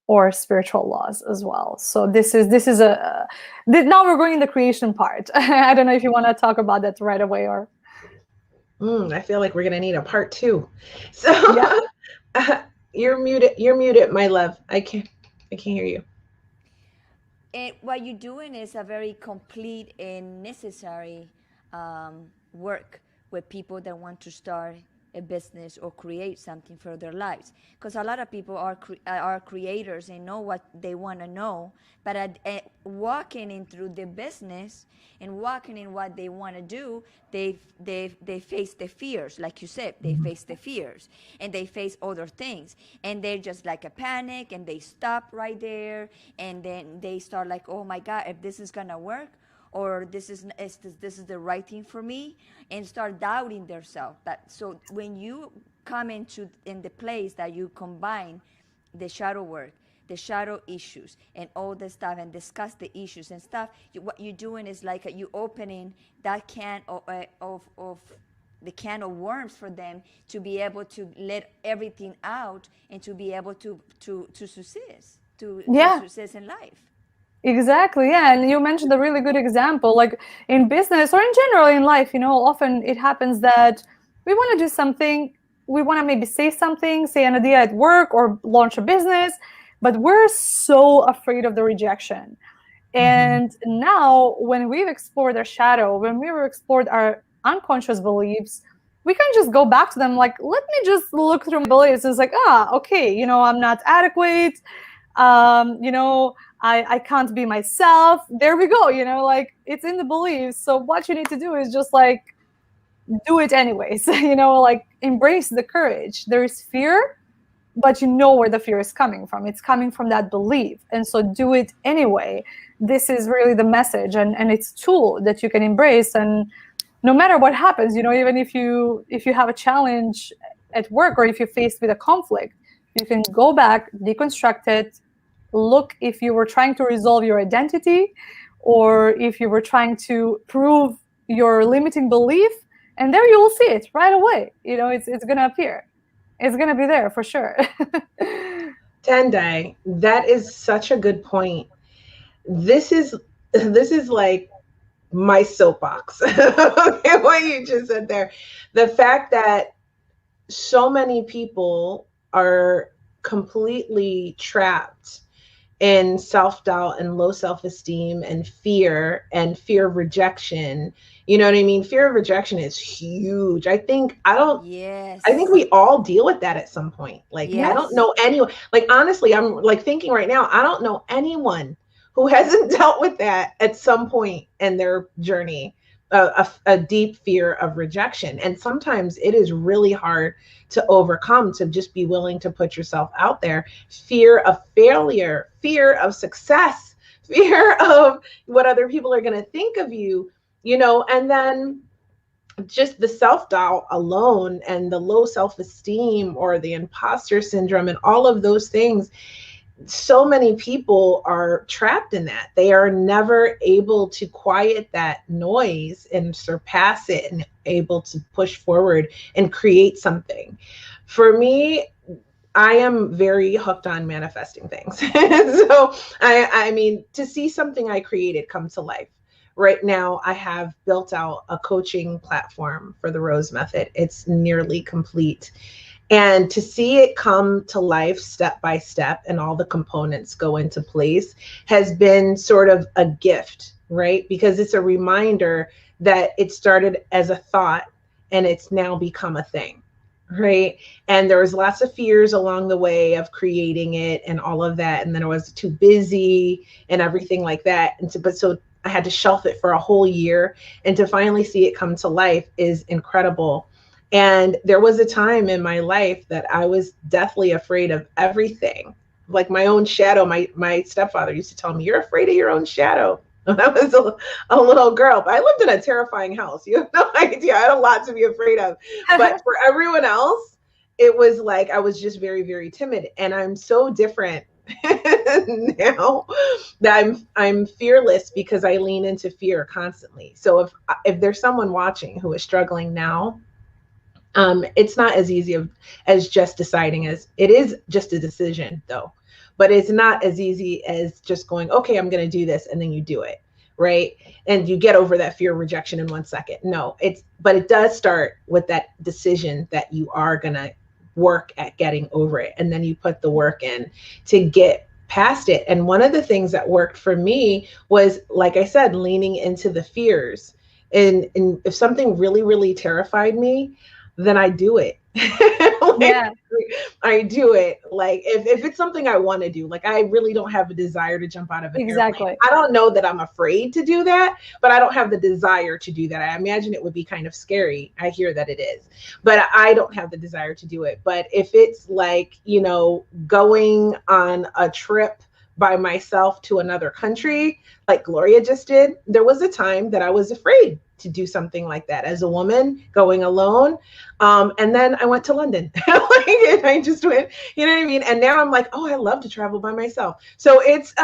or spiritual laws as well. So now we're going in the creation part. I don't know if you want to talk about that right away, or I feel like we're gonna need a part 2. So yeah. You're muted, my love. I can't hear you. And what you're doing is a very complete and necessary work with people that want to start a business or create something for their lives. Because a lot of people are creators and know what they want to know, but walking in through the business and walking in what they want to do, they face the fears, like you said. They face the fears, and they face other things, and they're just like a panic, and they stop right there, and then they start like, oh my God, if this is gonna work, or this is the right thing for me, and start doubting themselves. But so when you come in the place that you combine the shadow work, the shadow issues, and all the stuff, and discuss the issues and stuff, what you're doing is like you opening that can of the can of worms for them to be able to let everything out, and to be able to success, to success in life. Exactly, yeah. And you mentioned a really good example, like in business or in general in life, often it happens that we want to do something, we want to maybe say an idea at work or launch a business, but we're so afraid of the rejection. And now when we've explored our shadow, when we've explored our unconscious beliefs, we can just go back to them like, let me just look through my beliefs. It's like, okay, I'm not adequate. I can't be myself. There we go, like it's in the beliefs. So what you need to do is just like do it anyways. Like embrace the courage. There is fear, but you know where the fear is coming from. It's coming from that belief. And so do it anyway. This is really the message, and it's a tool that you can embrace. And no matter what happens, even if you have a challenge at work, or if you're faced with a conflict, you can go back, deconstruct it, look if you were trying to resolve your identity, or if you were trying to prove your limiting belief, and there you will see it right away. It's going to appear. It's going to be there for sure. Tendai, that is such a good point. This is like my soapbox. Okay, what you just said there. The fact that so many people are completely trapped in self-doubt and low self-esteem and fear of rejection. You know what I mean? Fear of rejection is huge. Yes. I think we all deal with that at some point. Like, I don't Yes. know anyone, like, honestly, I'm like thinking right now, I don't know anyone who hasn't dealt with that at some point in their journey, a deep fear of rejection. And sometimes it is really hard to overcome, to just be willing to put yourself out there. Fear of failure, fear of success, fear of what other people are going to think of you, and then just the self-doubt alone and the low self-esteem or the imposter syndrome and all of those things. So many people are trapped in that. They are never able to quiet that noise and surpass it and able to push forward and create something. For me, I am very hooked on manifesting things. So I mean, to see something I created come to life. Right now, I have built out a coaching platform for the Rose Method. It's nearly complete. And to see it come to life step by step and all the components go into place has been sort of a gift, right? Because it's a reminder that it started as a thought and it's now become a thing, right? And there was lots of fears along the way of creating it and all of that. And then I was too busy and everything like that. So I had to shelf it for a whole year, and to finally see it come to life is incredible. And there was a time in my life that I was deathly afraid of everything, like my own shadow. My stepfather used to tell me, "You're afraid of your own shadow." When I was a little girl, but I lived in a terrifying house. You have no idea. I had a lot to be afraid of. But for everyone else, it was like I was just very, very timid. And I'm so different now that I'm fearless because I lean into fear constantly. So if there's someone watching who is struggling now, it's not as easy as just deciding. As it is just a decision though, but it's not as easy as just going, okay, I'm going to do this, and then you do it, right? And you get over that fear of rejection in 1 second. No, but it does start with that decision that you are going to work at getting over it, and then you put the work in to get past it. And one of the things that worked for me was, like I said, leaning into the fears. And if something really, really terrified me, then I do it. Yeah. I do it. Like if it's something I want to do, like I really don't have a desire to jump out of an Exactly. airplane. I don't know that I'm afraid to do that, but I don't have the desire to do that. I imagine it would be kind of scary. I hear that it is, but I don't have the desire to do it. But if it's like, going on a trip by myself to another country, like Gloria just did, there was a time that I was afraid to do something like that as a woman going alone. And then I went to London. And I just went, you know what I mean? And now I'm like, oh, I love to travel by myself. So it's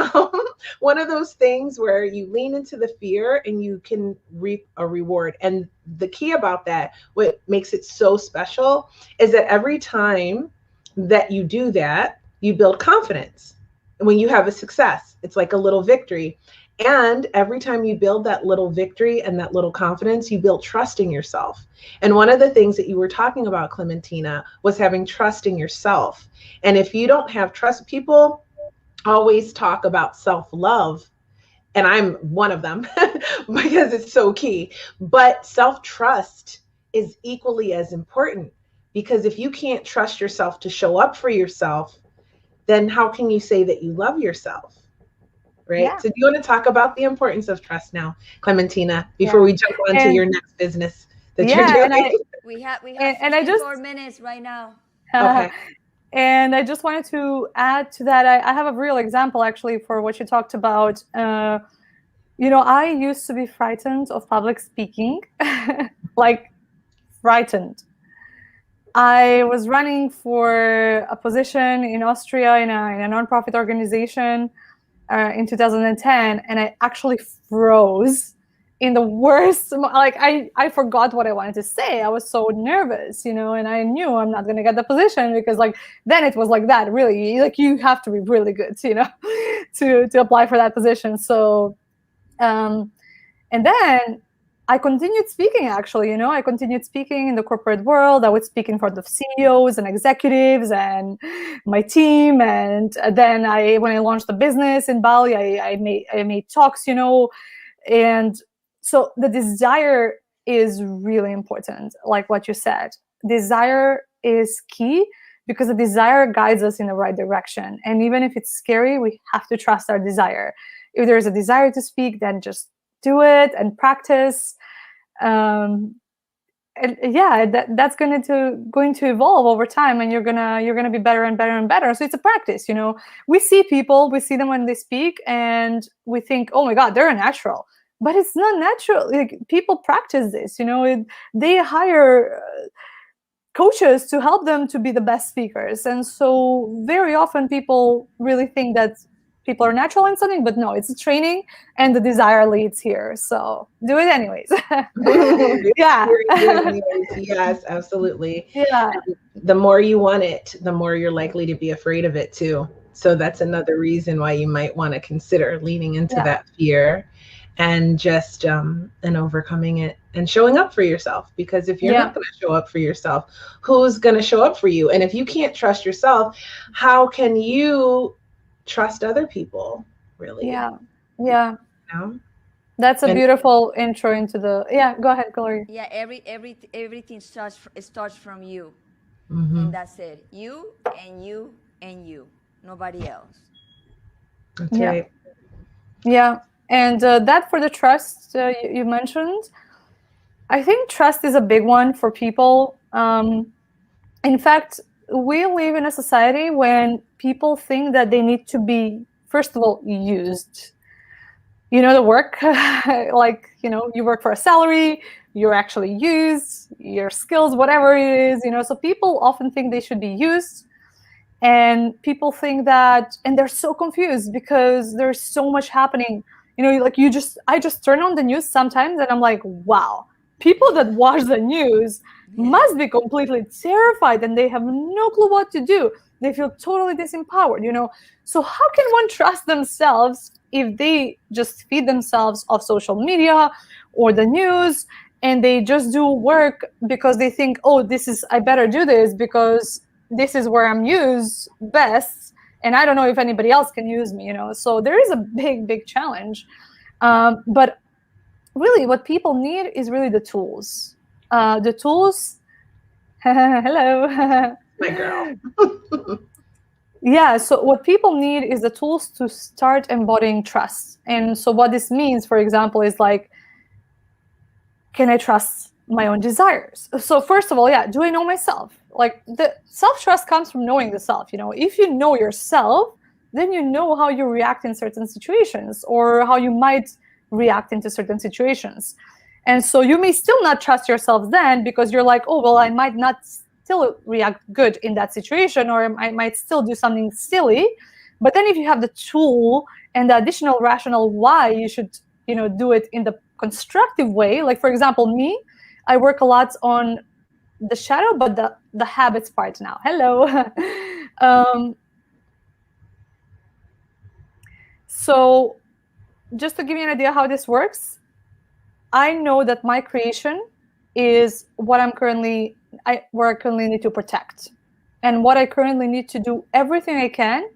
one of those things where you lean into the fear and you can reap a reward. And the key about that, what makes it so special, is that every time that you do that, you build confidence. When you have a success, it's like a little victory. And every time you build that little victory and that little confidence, you build trust in yourself. And one of the things that you were talking about, Klementina, was having trust in yourself. And if you don't have trust, people always talk about self-love, and I'm one of them because it's so key. But self-trust is equally as important, because if you can't trust yourself to show up for yourself, then how can you say that you love yourself? Right. Yeah. So do you want to talk about the importance of trust now, Klementina, before we jump on to your next business? that you're Yeah, and doing? We have I just 54 minutes right now. Okay. and I just wanted to add to that. I have a real example actually for what you talked about. I used to be frightened of public speaking, like frightened. I was running for a position in Austria in a nonprofit organization in 2010, and I actually froze in the worst. Like I forgot what I wanted to say. I was so nervous, and I knew I'm not going to get the position because like then it was like that. Really, like you have to be really good, to apply for that position. So, and then I continued speaking, actually. I continued speaking in the corporate world. I would speak in front of CEOs and executives and my team. And then when I launched the business in Bali, I made talks, and so the desire is really important, like what you said. Desire is key because the desire guides us in the right direction. And even if it's scary, we have to trust our desire. If there's a desire to speak, then just do it and practice. And yeah, that's going to evolve over time, and you're gonna be better and better and better. So it's a practice. We see them when they speak, and we think, oh my God, they're a natural. But it's not natural. Like, people practice this. They hire coaches to help them to be the best speakers, and so very often people really think that people are natural in something, but no, it's a training, and the desire leads here. So do it anyways. Yeah. Yes, absolutely. Yeah. And the more you want it, the more you're likely to be afraid of it too. So that's another reason why you might want to consider leaning into that fear and just and overcoming it and showing up for yourself. Because if you're not going to show up for yourself, who's going to show up for you? And if you can't trust yourself, how can you trust other people, really? Yeah. That's a beautiful intro into the. Yeah, go ahead, Gloria. Yeah, everything starts from you, and that's it. You and you and you, nobody else. That's right. Yeah, and that for the trust you mentioned, I think trust is a big one for people. In fact, we live in a society when people think that they need to be, first of all, used. The work, like, you work for a salary, you're actually used, your skills, whatever it is, so people often think they should be used. And people think that, and they're so confused because there's so much happening. Like I just turn on the news sometimes and I'm like, wow, people that watch the news must be completely terrified and they have no clue what to do. They feel totally disempowered, So how can one trust themselves if they just feed themselves off social media or the news and they just do work because they think, oh, I better do this because this is where I'm used best, and I don't know if anybody else can use me, So there is a big, big challenge. But really what people need is really the tools. The tools. Hello. My girl. Yeah, so what people need is the tools to start embodying trust. And so what this means, for example, is like, can I trust my own desires? So first of all, do I know myself? Like, the self-trust comes from knowing the self. If you know yourself, then you know how you react in certain situations or how you might react into certain situations. And so you may still not trust yourself then because you're like, oh, well, I might not still react good in that situation, or I might still do something silly. But then if you have the tool and the additional rationale why you should, do it in the constructive way, like, for example, me, I work a lot on the shadow, but the habits part now. Hello. So just to give you an idea how this works, I know that my creation is what I currently need to protect, and what I currently need to do everything I can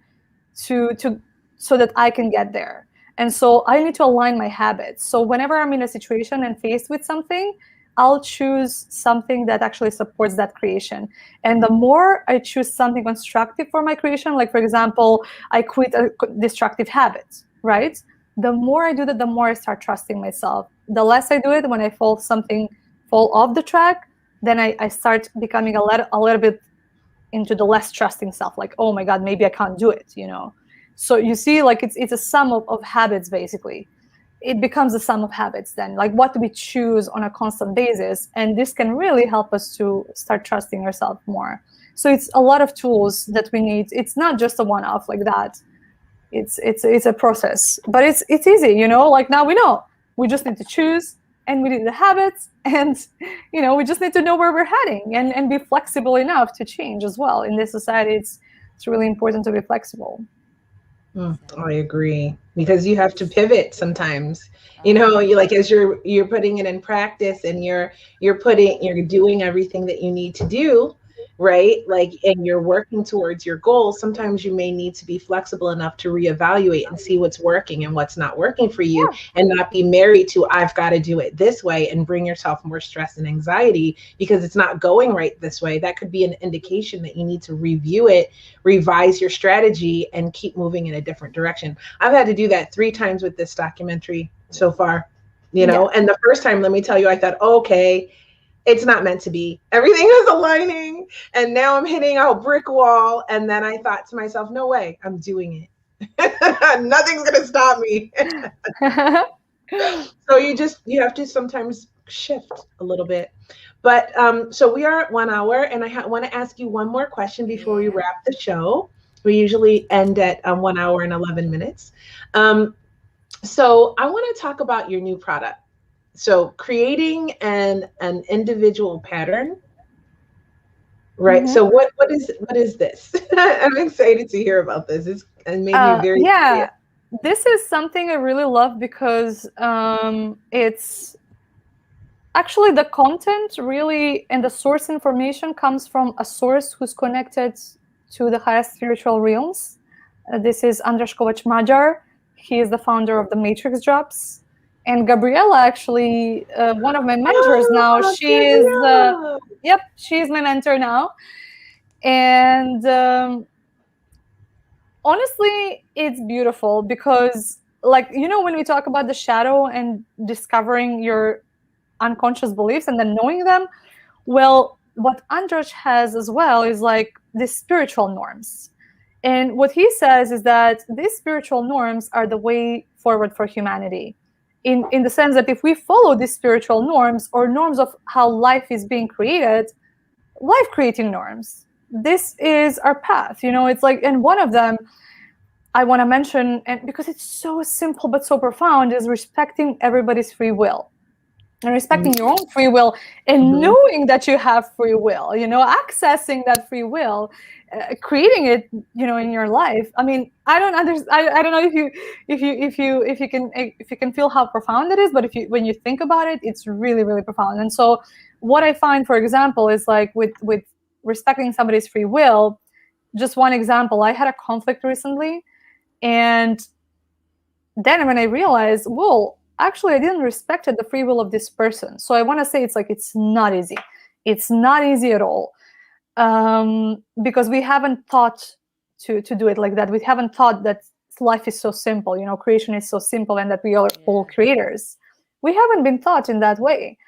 to so that I can get there. And so I need to align my habits. So whenever I'm in a situation and faced with something, I'll choose something that actually supports that creation. And the more I choose something constructive for my creation, like, for example, I quit a destructive habit, right? The more I do that, the more I start trusting myself. The less I do it, when I fall something fall off the track, then I start becoming a little bit into the less trusting self, like, oh my God, maybe I can't do it, So you see, like it's a sum of habits, basically. It becomes a sum of habits then, like what do we choose on a constant basis, and this can really help us to start trusting ourselves more. So it's a lot of tools that we need. It's not just a one-off like that. It's a process, but it's easy, like now we know. We just need to choose, and we need the habits, and we just need to know where we're heading, and be flexible enough to change as well. In this society, it's really important to be flexible. I agree, because you have to pivot sometimes. You like, as you're putting it in practice, and you're doing everything that you need to do, right? Like, and you're working towards your goals. Sometimes you may need to be flexible enough to reevaluate and see what's working and what's not working for you, and not be married to, I've got to do it this way, and bring yourself more stress and anxiety because it's not going right this way. That could be an indication that you need to review it, revise your strategy, and keep moving in a different direction. I've had to do that 3 times with this documentary so far, and the first time, let me tell you, I thought, okay, it's not meant to be. Everything is aligning. And now I'm hitting a brick wall. And then I thought to myself, no way, I'm doing it. Nothing's going to stop me. So you have to sometimes shift a little bit. But so we are at 1 hour, and I want to ask you one more question before we wrap the show. We usually end at 1 hour and 11 minutes. So I want to talk about your new product. So creating an individual pattern, right? Mm-hmm. So what is this? I'm excited to hear about this. It's made me very curious. This is something I really love because it's actually the content really, and the source information comes from a source who's connected to the highest spiritual realms. This is Andras Kovacs-Magyar. He is the founder of the Matrix Drops. And Gabriella, actually, one of my mentors now, she's my mentor now. And honestly, it's beautiful because, like, when we talk about the shadow and discovering your unconscious beliefs and then knowing them, well, what Andras has as well is like the spiritual norms. And what he says is that these spiritual norms are the way forward for humanity. In the sense that if we follow these spiritual norms, or norms of how life is being created, life-creating norms, this is our path. It's like, and one of them I want to mention, and because it's so simple but so profound, is respecting everybody's free will. And respecting your own free will, and knowing that you have free will, accessing that free will, creating it, in your life. I mean, I don't understand. I don't know if you can feel how profound it is, but when you think about it, it's really, really profound. And so, what I find, for example, is like with respecting somebody's free will. Just one example: I had a conflict recently, and then when I realized, well, actually, I didn't respect the free will of this person. So I want to say it's not easy. It's not easy at all, because we haven't taught to do it like that. We haven't taught that life is so simple, creation is so simple, and that we are all creators. We haven't been taught in that way.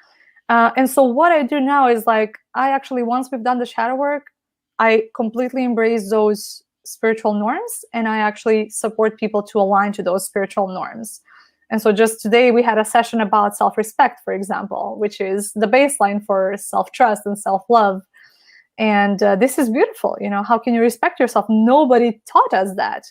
And so what I do now is, like, I actually, once we've done the shadow work, I completely embrace those spiritual norms, and I actually support people to align to those spiritual norms. And so just today we had a session about self-respect, for example, which is the baseline for self-trust and self-love. And this is beautiful. How can you respect yourself? Nobody taught us that.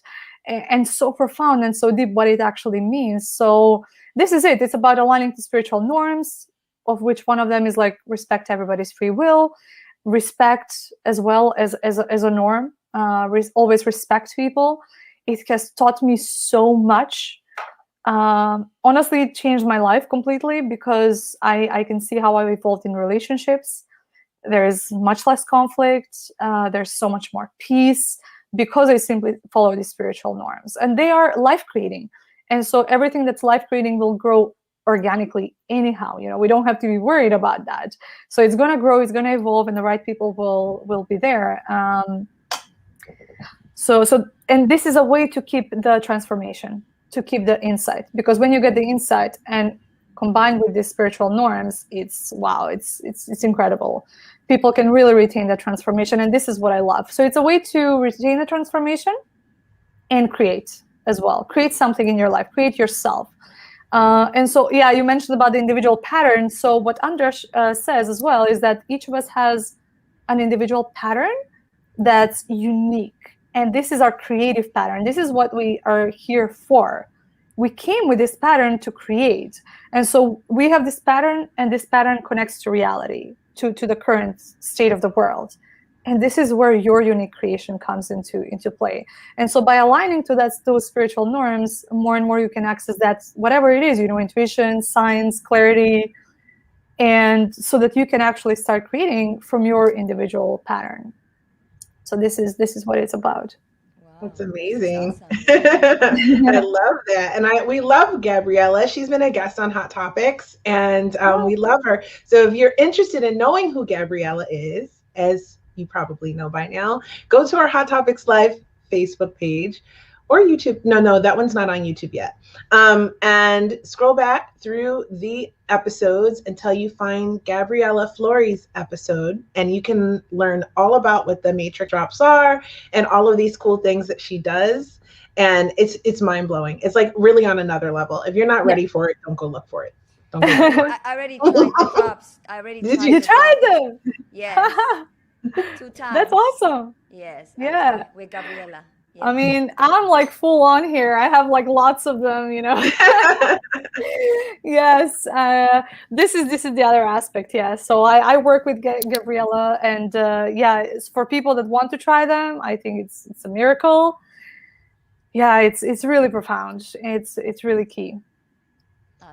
And so profound and so deep what it actually means. So this is it. It's about aligning to spiritual norms, of which one of them is like respect everybody's free will, respect as well as a norm, always respect people. It has taught me so much. Honestly, it changed my life completely, because I can see how I evolved in relationships. There is much less conflict. There's so much more peace, because I simply follow these spiritual norms, and they are life-creating. And so everything that's life-creating will grow organically anyhow. We don't have to be worried about that. So it's going to grow, it's going to evolve, and the right people will be there. So and this is a way to keep the transformation, to keep the insight, because when you get the insight, and combined with these spiritual norms, it's wow, it's incredible. People can really retain that transformation, and this is what I love. So it's a way to retain the transformation and create as well. Create something in your life, create yourself. And so, yeah, you mentioned about the individual patterns. So what Andras says as well is that each of us has an individual pattern that's unique. And this is our creative pattern. This is what we are here for. We came with this pattern to create. And so we have this pattern, and this pattern connects to reality, to the current state of the world. And this is where your unique creation comes into play. And so by aligning to those spiritual norms, more and more you can access that, whatever it is, intuition, science, clarity, and so that you can actually start creating from your individual pattern. So this is what it's about. Wow, That's amazing. awesome. I love that. And we love Gabriella. She's been a guest on Hot Topics, and we love her. So if you're interested in knowing who Gabriella is, as you probably know by now, go to our Hot Topics Live Facebook page or YouTube. No, that one's not on YouTube yet. And scroll back through the episodes until you find Gabriella Flori's episode, and you can learn all about what the matrix drops are and all of these cool things that she does. And it's mind-blowing. It's like really on another level. If you're not ready for it, don't go look for it. Don't go look for it. I already tried the drops. Did You tried them? Yes. 2 times. That's awesome. Yes. Yeah. With Gabriella. Yes. I mean, I'm like full on here. I have like lots of them, Yes. This is the other aspect. Yeah. So I work with Gabriella, and it's for people that want to try them. I think it's a miracle. Yeah, it's really profound. It's really key.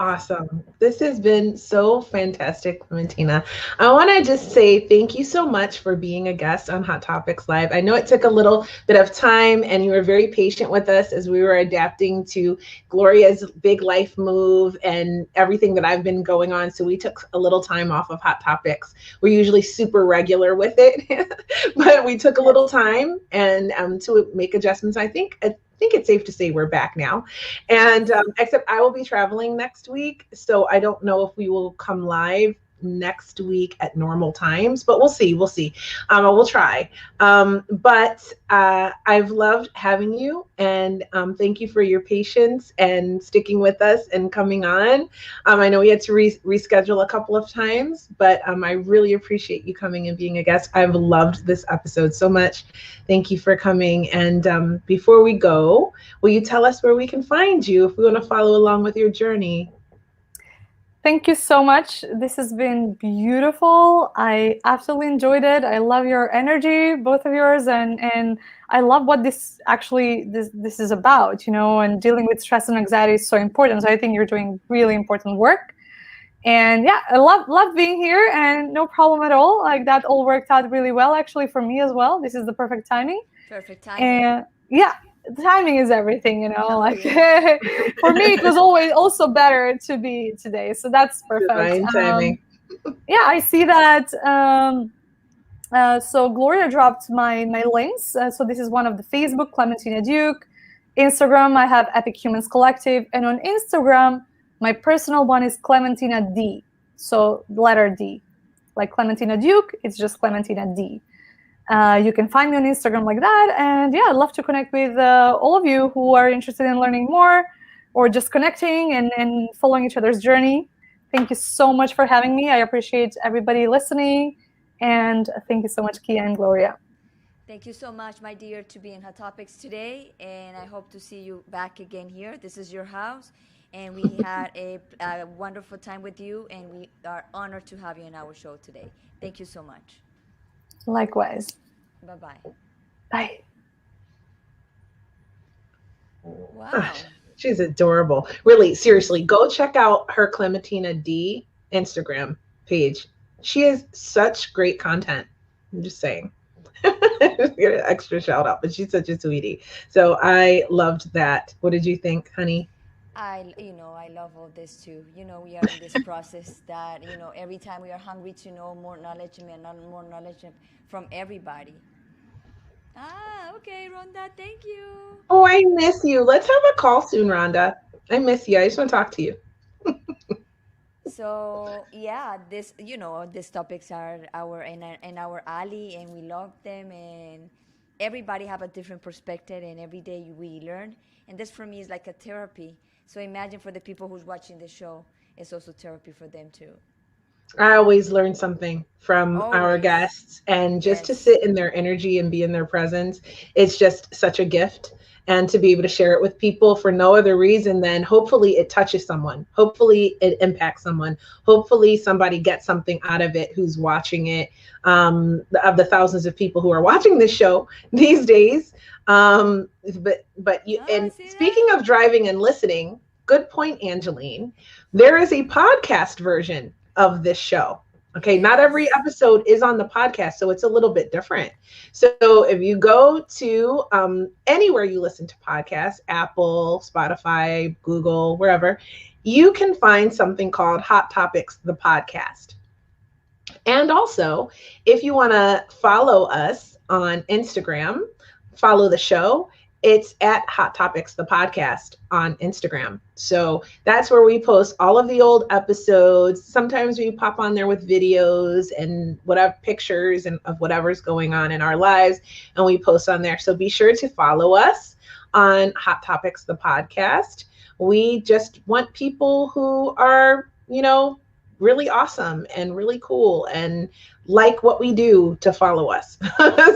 Awesome. This has been so fantastic, Klementina. I want to just say thank you so much for being a guest on Hot Topics Live. I know it took a little bit of time, and you were very patient with us as we were adapting to Gloria's big life move and everything that I've been going on. So we took a little time off of Hot Topics. We're usually super regular with it, but we took a little time and to make adjustments. I think it's safe to say we're back now, and except I will be traveling next week, so I don't know if we will come live next week at normal times, but we'll see. We'll try. But I've loved having you, and thank you for your patience and sticking with us and coming on. I know we had to reschedule a couple of times, but I really appreciate you coming and being a guest. I've loved this episode so much. Thank you for coming. And before we go, will you tell us where we can find you if we want to follow along with your journey? Thank you so much. This has been beautiful. I absolutely enjoyed it. I love your energy, both of yours, and I love what this is about, and dealing with stress and anxiety is so important. So I think you're doing really important work. And yeah, I love being here, and no problem at all. Like that all worked out really well, actually, for me as well. This is the perfect timing. Perfect timing. And yeah, timing is everything, Oh, for me, it was always also better to be today. So that's perfect. Divine timing. Yeah, I see that. So Gloria dropped my links. So this is one of the Facebook, Klementina Duke. Instagram, I have Epic Humans Collective. And on Instagram, my personal one is Klementina D. So letter D. Like Klementina Duke, it's just Klementina D. You can find me on Instagram like that. And yeah, I'd love to connect with all of you who are interested in learning more or just connecting and following each other's journey. Thank you so much for having me. I appreciate everybody listening. And thank you so much, Kia and Gloria. Thank you so much, my dear, to be in Hot Topics today. And I hope to see you back again here. This is your house. And we had a wonderful time with you. And we are honored to have you in our show today. Thank you so much. Likewise. Bye-bye. Bye. Wow. She's adorable. Really, seriously, go check out her Klementina D Instagram page. She has such great content. I'm just saying. Just get an extra shout out, but she's such a sweetie. So I loved that. What did you think, honey? I love all this too. We are in this process that, every time we are hungry to know more knowledge and more knowledge from everybody. Okay, Rhonda, thank you. Oh, I miss you. Let's have a call soon, Rhonda. I miss you. I just want to talk to you. So yeah, this these topics are our alley, and we love them, and everybody have a different perspective, and every day we learn, and this for me is like a therapy. So imagine for the people who's watching the show, it's also therapy for them too. I always learn something from our Always, guests, and just to yes, sit in their energy and be in their presence, it's just such a gift. And to be able to share it with people for no other reason than hopefully it touches someone. Hopefully it impacts someone. Hopefully somebody gets something out of it who's watching it. Of the thousands of people who are watching this show these days. But you, oh, and see speaking that. of driving and listening, good point, Angeline. There is a podcast version of this show. Okay, not every Yes. episode is on the podcast, so it's a little bit different. So if you go to anywhere you listen to podcasts, Apple, Spotify, Google, wherever, you can find something called Hot Topics, the podcast. And also, if you want to follow us on Instagram, follow the show, it's at Hot Topics, the podcast on Instagram. So that's where we post all of the old episodes. Sometimes we pop on there with videos and whatever pictures and of whatever's going on in our lives, and we post on there. So be sure to follow us on Hot Topics, the podcast. We just want people who are, really awesome and really cool and like what we do to follow us.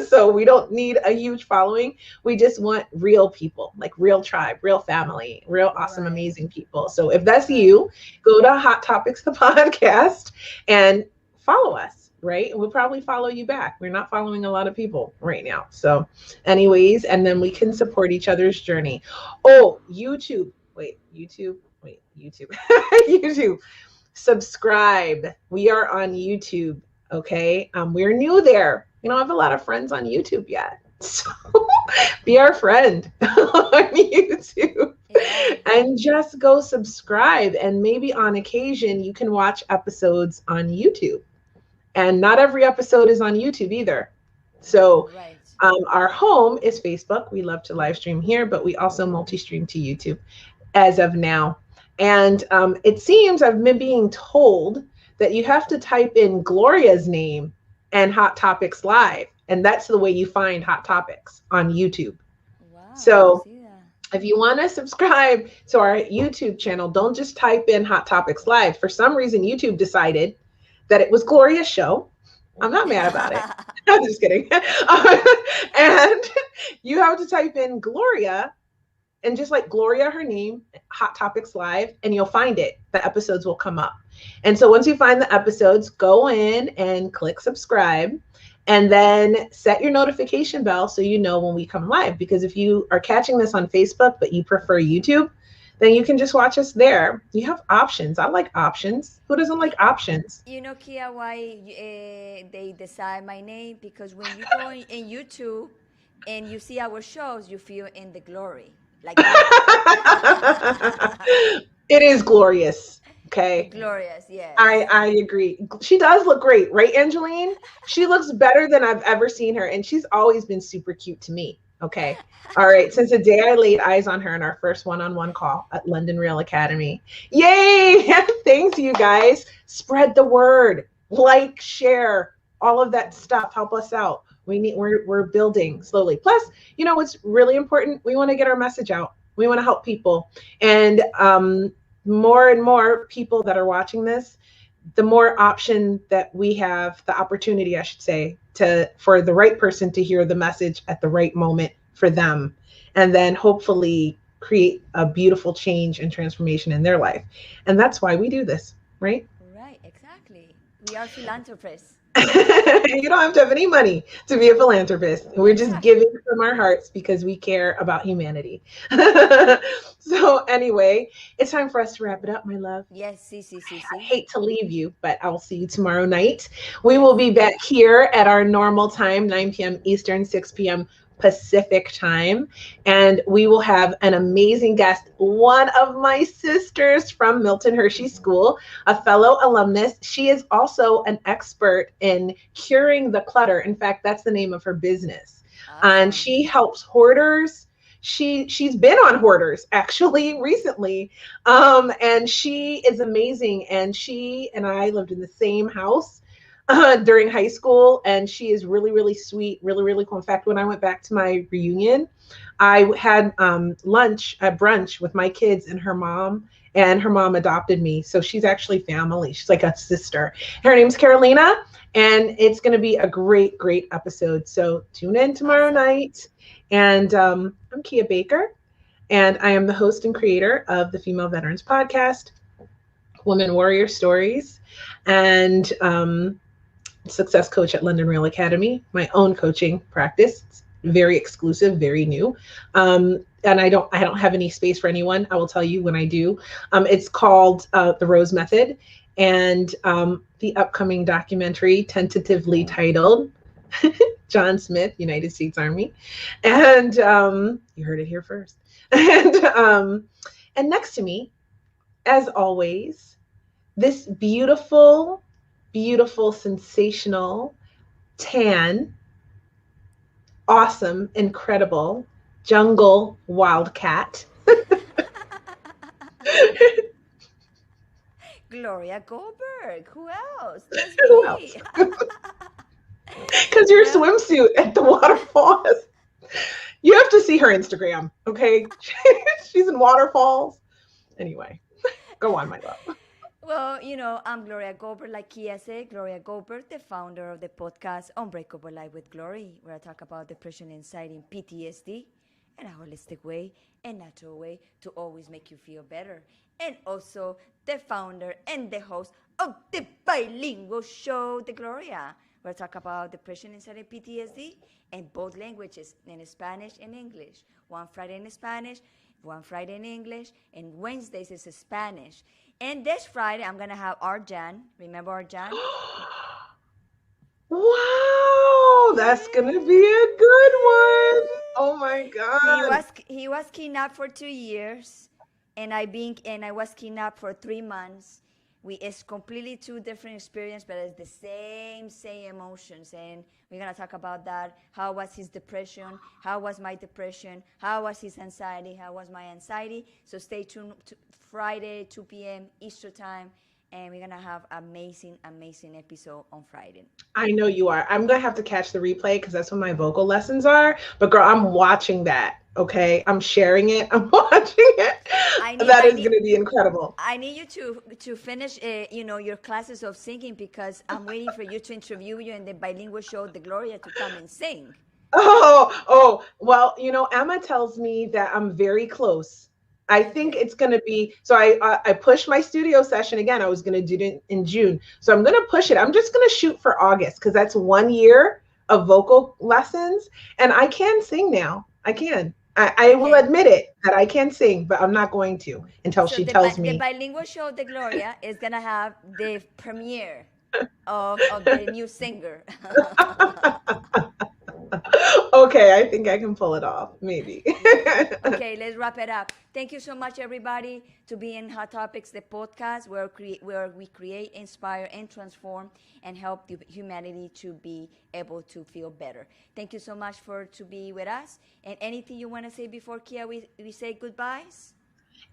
So we don't need a huge following. We just want real people, like real tribe, real family, real awesome, Right. amazing people. So if that's Right. you, go to Hot Topics, the podcast, and follow us. Right. And we'll probably follow you back. We're not following a lot of people right now. So, anyways, and then we can support each other's journey. Oh, YouTube. Wait, YouTube. Wait, YouTube. YouTube, subscribe. We are on YouTube. Okay. We're new there. We don't have a lot of friends on YouTube yet. So be our friend on YouTube Yeah. and just go subscribe. And maybe on occasion, you can watch episodes on YouTube. And not every episode is on YouTube either. So Right. our home is Facebook. We love to live stream here, but we also multi stream to YouTube as of now. And it seems I've been being told that you have to type in Gloria's name and Hot Topics Live. And that's the way you find Hot Topics on YouTube. Wow. So See that. if you want to subscribe to our YouTube channel, don't just type in Hot Topics Live. For some reason, YouTube decided that it was Gloria's show. I'm not mad about it. I'm just kidding. And you have to type in Gloria and just like Gloria, her name, Hot Topics Live, and you'll find it. The episodes will come up. And so once you find the episodes, go in and click subscribe and then set your notification bell so you know when we come live. Because if you are catching this on Facebook, but you prefer YouTube, then you can just watch us there. You have options. I like options. Who doesn't like options? Kia, why they decide my name? Because when you go in YouTube and you see our shows, you feel in the glory, like It is glorious. Okay. glorious. Yes. I agree. She does look great, right, Angeline? She looks better than I've ever seen her, and she's always been super cute to me. Okay. All right. Since the day I laid eyes on her in our first one-on-one call at London Real Academy. Yay! Thanks, you guys. Spread the word. Like, share, all of that stuff. Help us out. We're building slowly. Plus, what's really important? We want to get our message out. We want to help people. And more and more people that are watching this, the more option that we have, the opportunity, I should say, for the right person to hear the message at the right moment for them, and then hopefully create a beautiful change and transformation in their life. And that's why we do this, right? Right. Exactly. We are philanthropists. You don't have to have any money to be a philanthropist. We're just Exactly. giving from our hearts because we care about humanity. So anyway, it's time for us to wrap it up, my love. Yes. See. See. See. I See. hate to leave you, but I will see you tomorrow night. We will Yes. be back here at our normal time, 9 p.m. Eastern, 6 p.m. Pacific time. And we will have an amazing guest, one of my sisters from Milton Hershey School, a fellow alumnus. She is also an expert in curing the clutter. In fact, that's the name of her business. And Awesome. she helps hoarders. she's been on Hoarders actually recently, and she is amazing. And she and I lived in the same house during high school, and she is really really sweet, really really cool. In fact, when I went back to my reunion, I had lunch at brunch with my kids and her mom. And her mom adopted me, so she's actually family. She's like a sister. Her name's Carolina, and it's going to be a great, great episode. So tune in tomorrow Awesome. night. And I'm Kia Baker, and I am the host and creator of the Female Veterans Podcast, Women Warrior Stories, and success coach at London Real Academy, my own coaching practice. It's very exclusive, very new. And I don't have any space for anyone. I will tell you when I do. It's called The Rose Method, and the upcoming documentary, tentatively titled John Smith, United States Army. And you heard it here first. And next to me, as always, this beautiful, beautiful, sensational, tan, awesome, incredible jungle wildcat. Gloria Goldberg. Who else? That's Who else? me. Because your Well, swimsuit at the waterfalls. You have to see her Instagram, okay? She's in waterfalls. Anyway, go on, my love. well, I'm Gloria Goldberg, like Kia said, Gloria Goldberg, the founder of the podcast Unbreakable Life with Glory, where I talk about depression, anxiety, and PTSD in a holistic way and natural way to always make you feel better. And also the founder and the host of the bilingual show, The Gloria, where I talk about depression, anxiety, and PTSD in both languages, in Spanish and English. One Friday in Spanish, one Friday in English, and Wednesdays is Spanish. And this Friday, I'm gonna have Arjan. Remember Arjan? Wow, that's gonna be a good one. Oh my He God. was he was kidnapped for 2 years, and I was kidnapped for 3 months. It's completely two different experience, but it's the same emotions, and we're gonna talk about that. How was his depression? How was my depression? How was his anxiety? How was my anxiety? So stay tuned to Friday, 2 p.m. Eastern time, and we're gonna have amazing episode on Friday. I know you are. I'm gonna have to catch the replay because that's when my vocal lessons are. But girl, I'm watching that. Okay, I'm sharing it. I'm watching it. I need That I is need gonna be incredible. I need you to finish, your classes of singing because I'm waiting for you to interview you in the bilingual show, The Gloria, to come and sing. Oh, well, Emma tells me that I'm very close. I think Okay. it's going to be, so I pushed my studio session again. I was going to do it in June. So I'm going to push it. I'm just going to shoot for August because that's 1 year of vocal lessons. And I can sing now. I can. I will Okay. admit it that I can sing, but I'm not going to until So she tells the me. bilingual show, The Gloria, is gonna have the premiere of the new singer. Okay, I think I can pull it off. Maybe. Yes. Okay, let's wrap it up. Thank you so much, everybody, to be in Hot Topics, the podcast where we create, inspire, and transform, and help the humanity to be able to feel better. Thank you so much for to be with us. And anything you want to say before Kia we say goodbyes?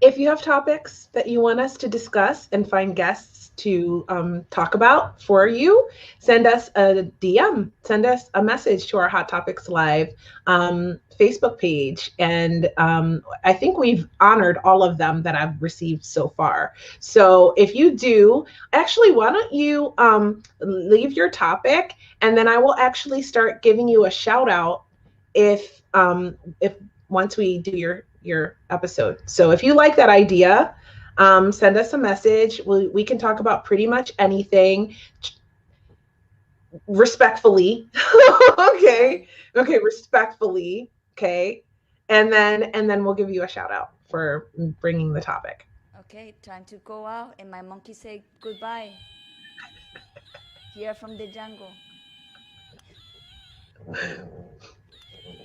If you have topics that you want us to discuss and find guests to talk about for you, send us a DM, send us a message to our Hot Topics Live Facebook page. And I think we've honored all of them that I've received so far. So if you do, actually, why don't you leave your topic and then I will actually start giving you a shout out if once we do your episode. So if you like that idea, send us a message. We can talk about pretty much anything respectfully. Okay. Okay, respectfully. Okay, and then we'll give you a shout out for bringing the topic. Okay, time to go out, and my monkey say goodbye. Here from the jungle.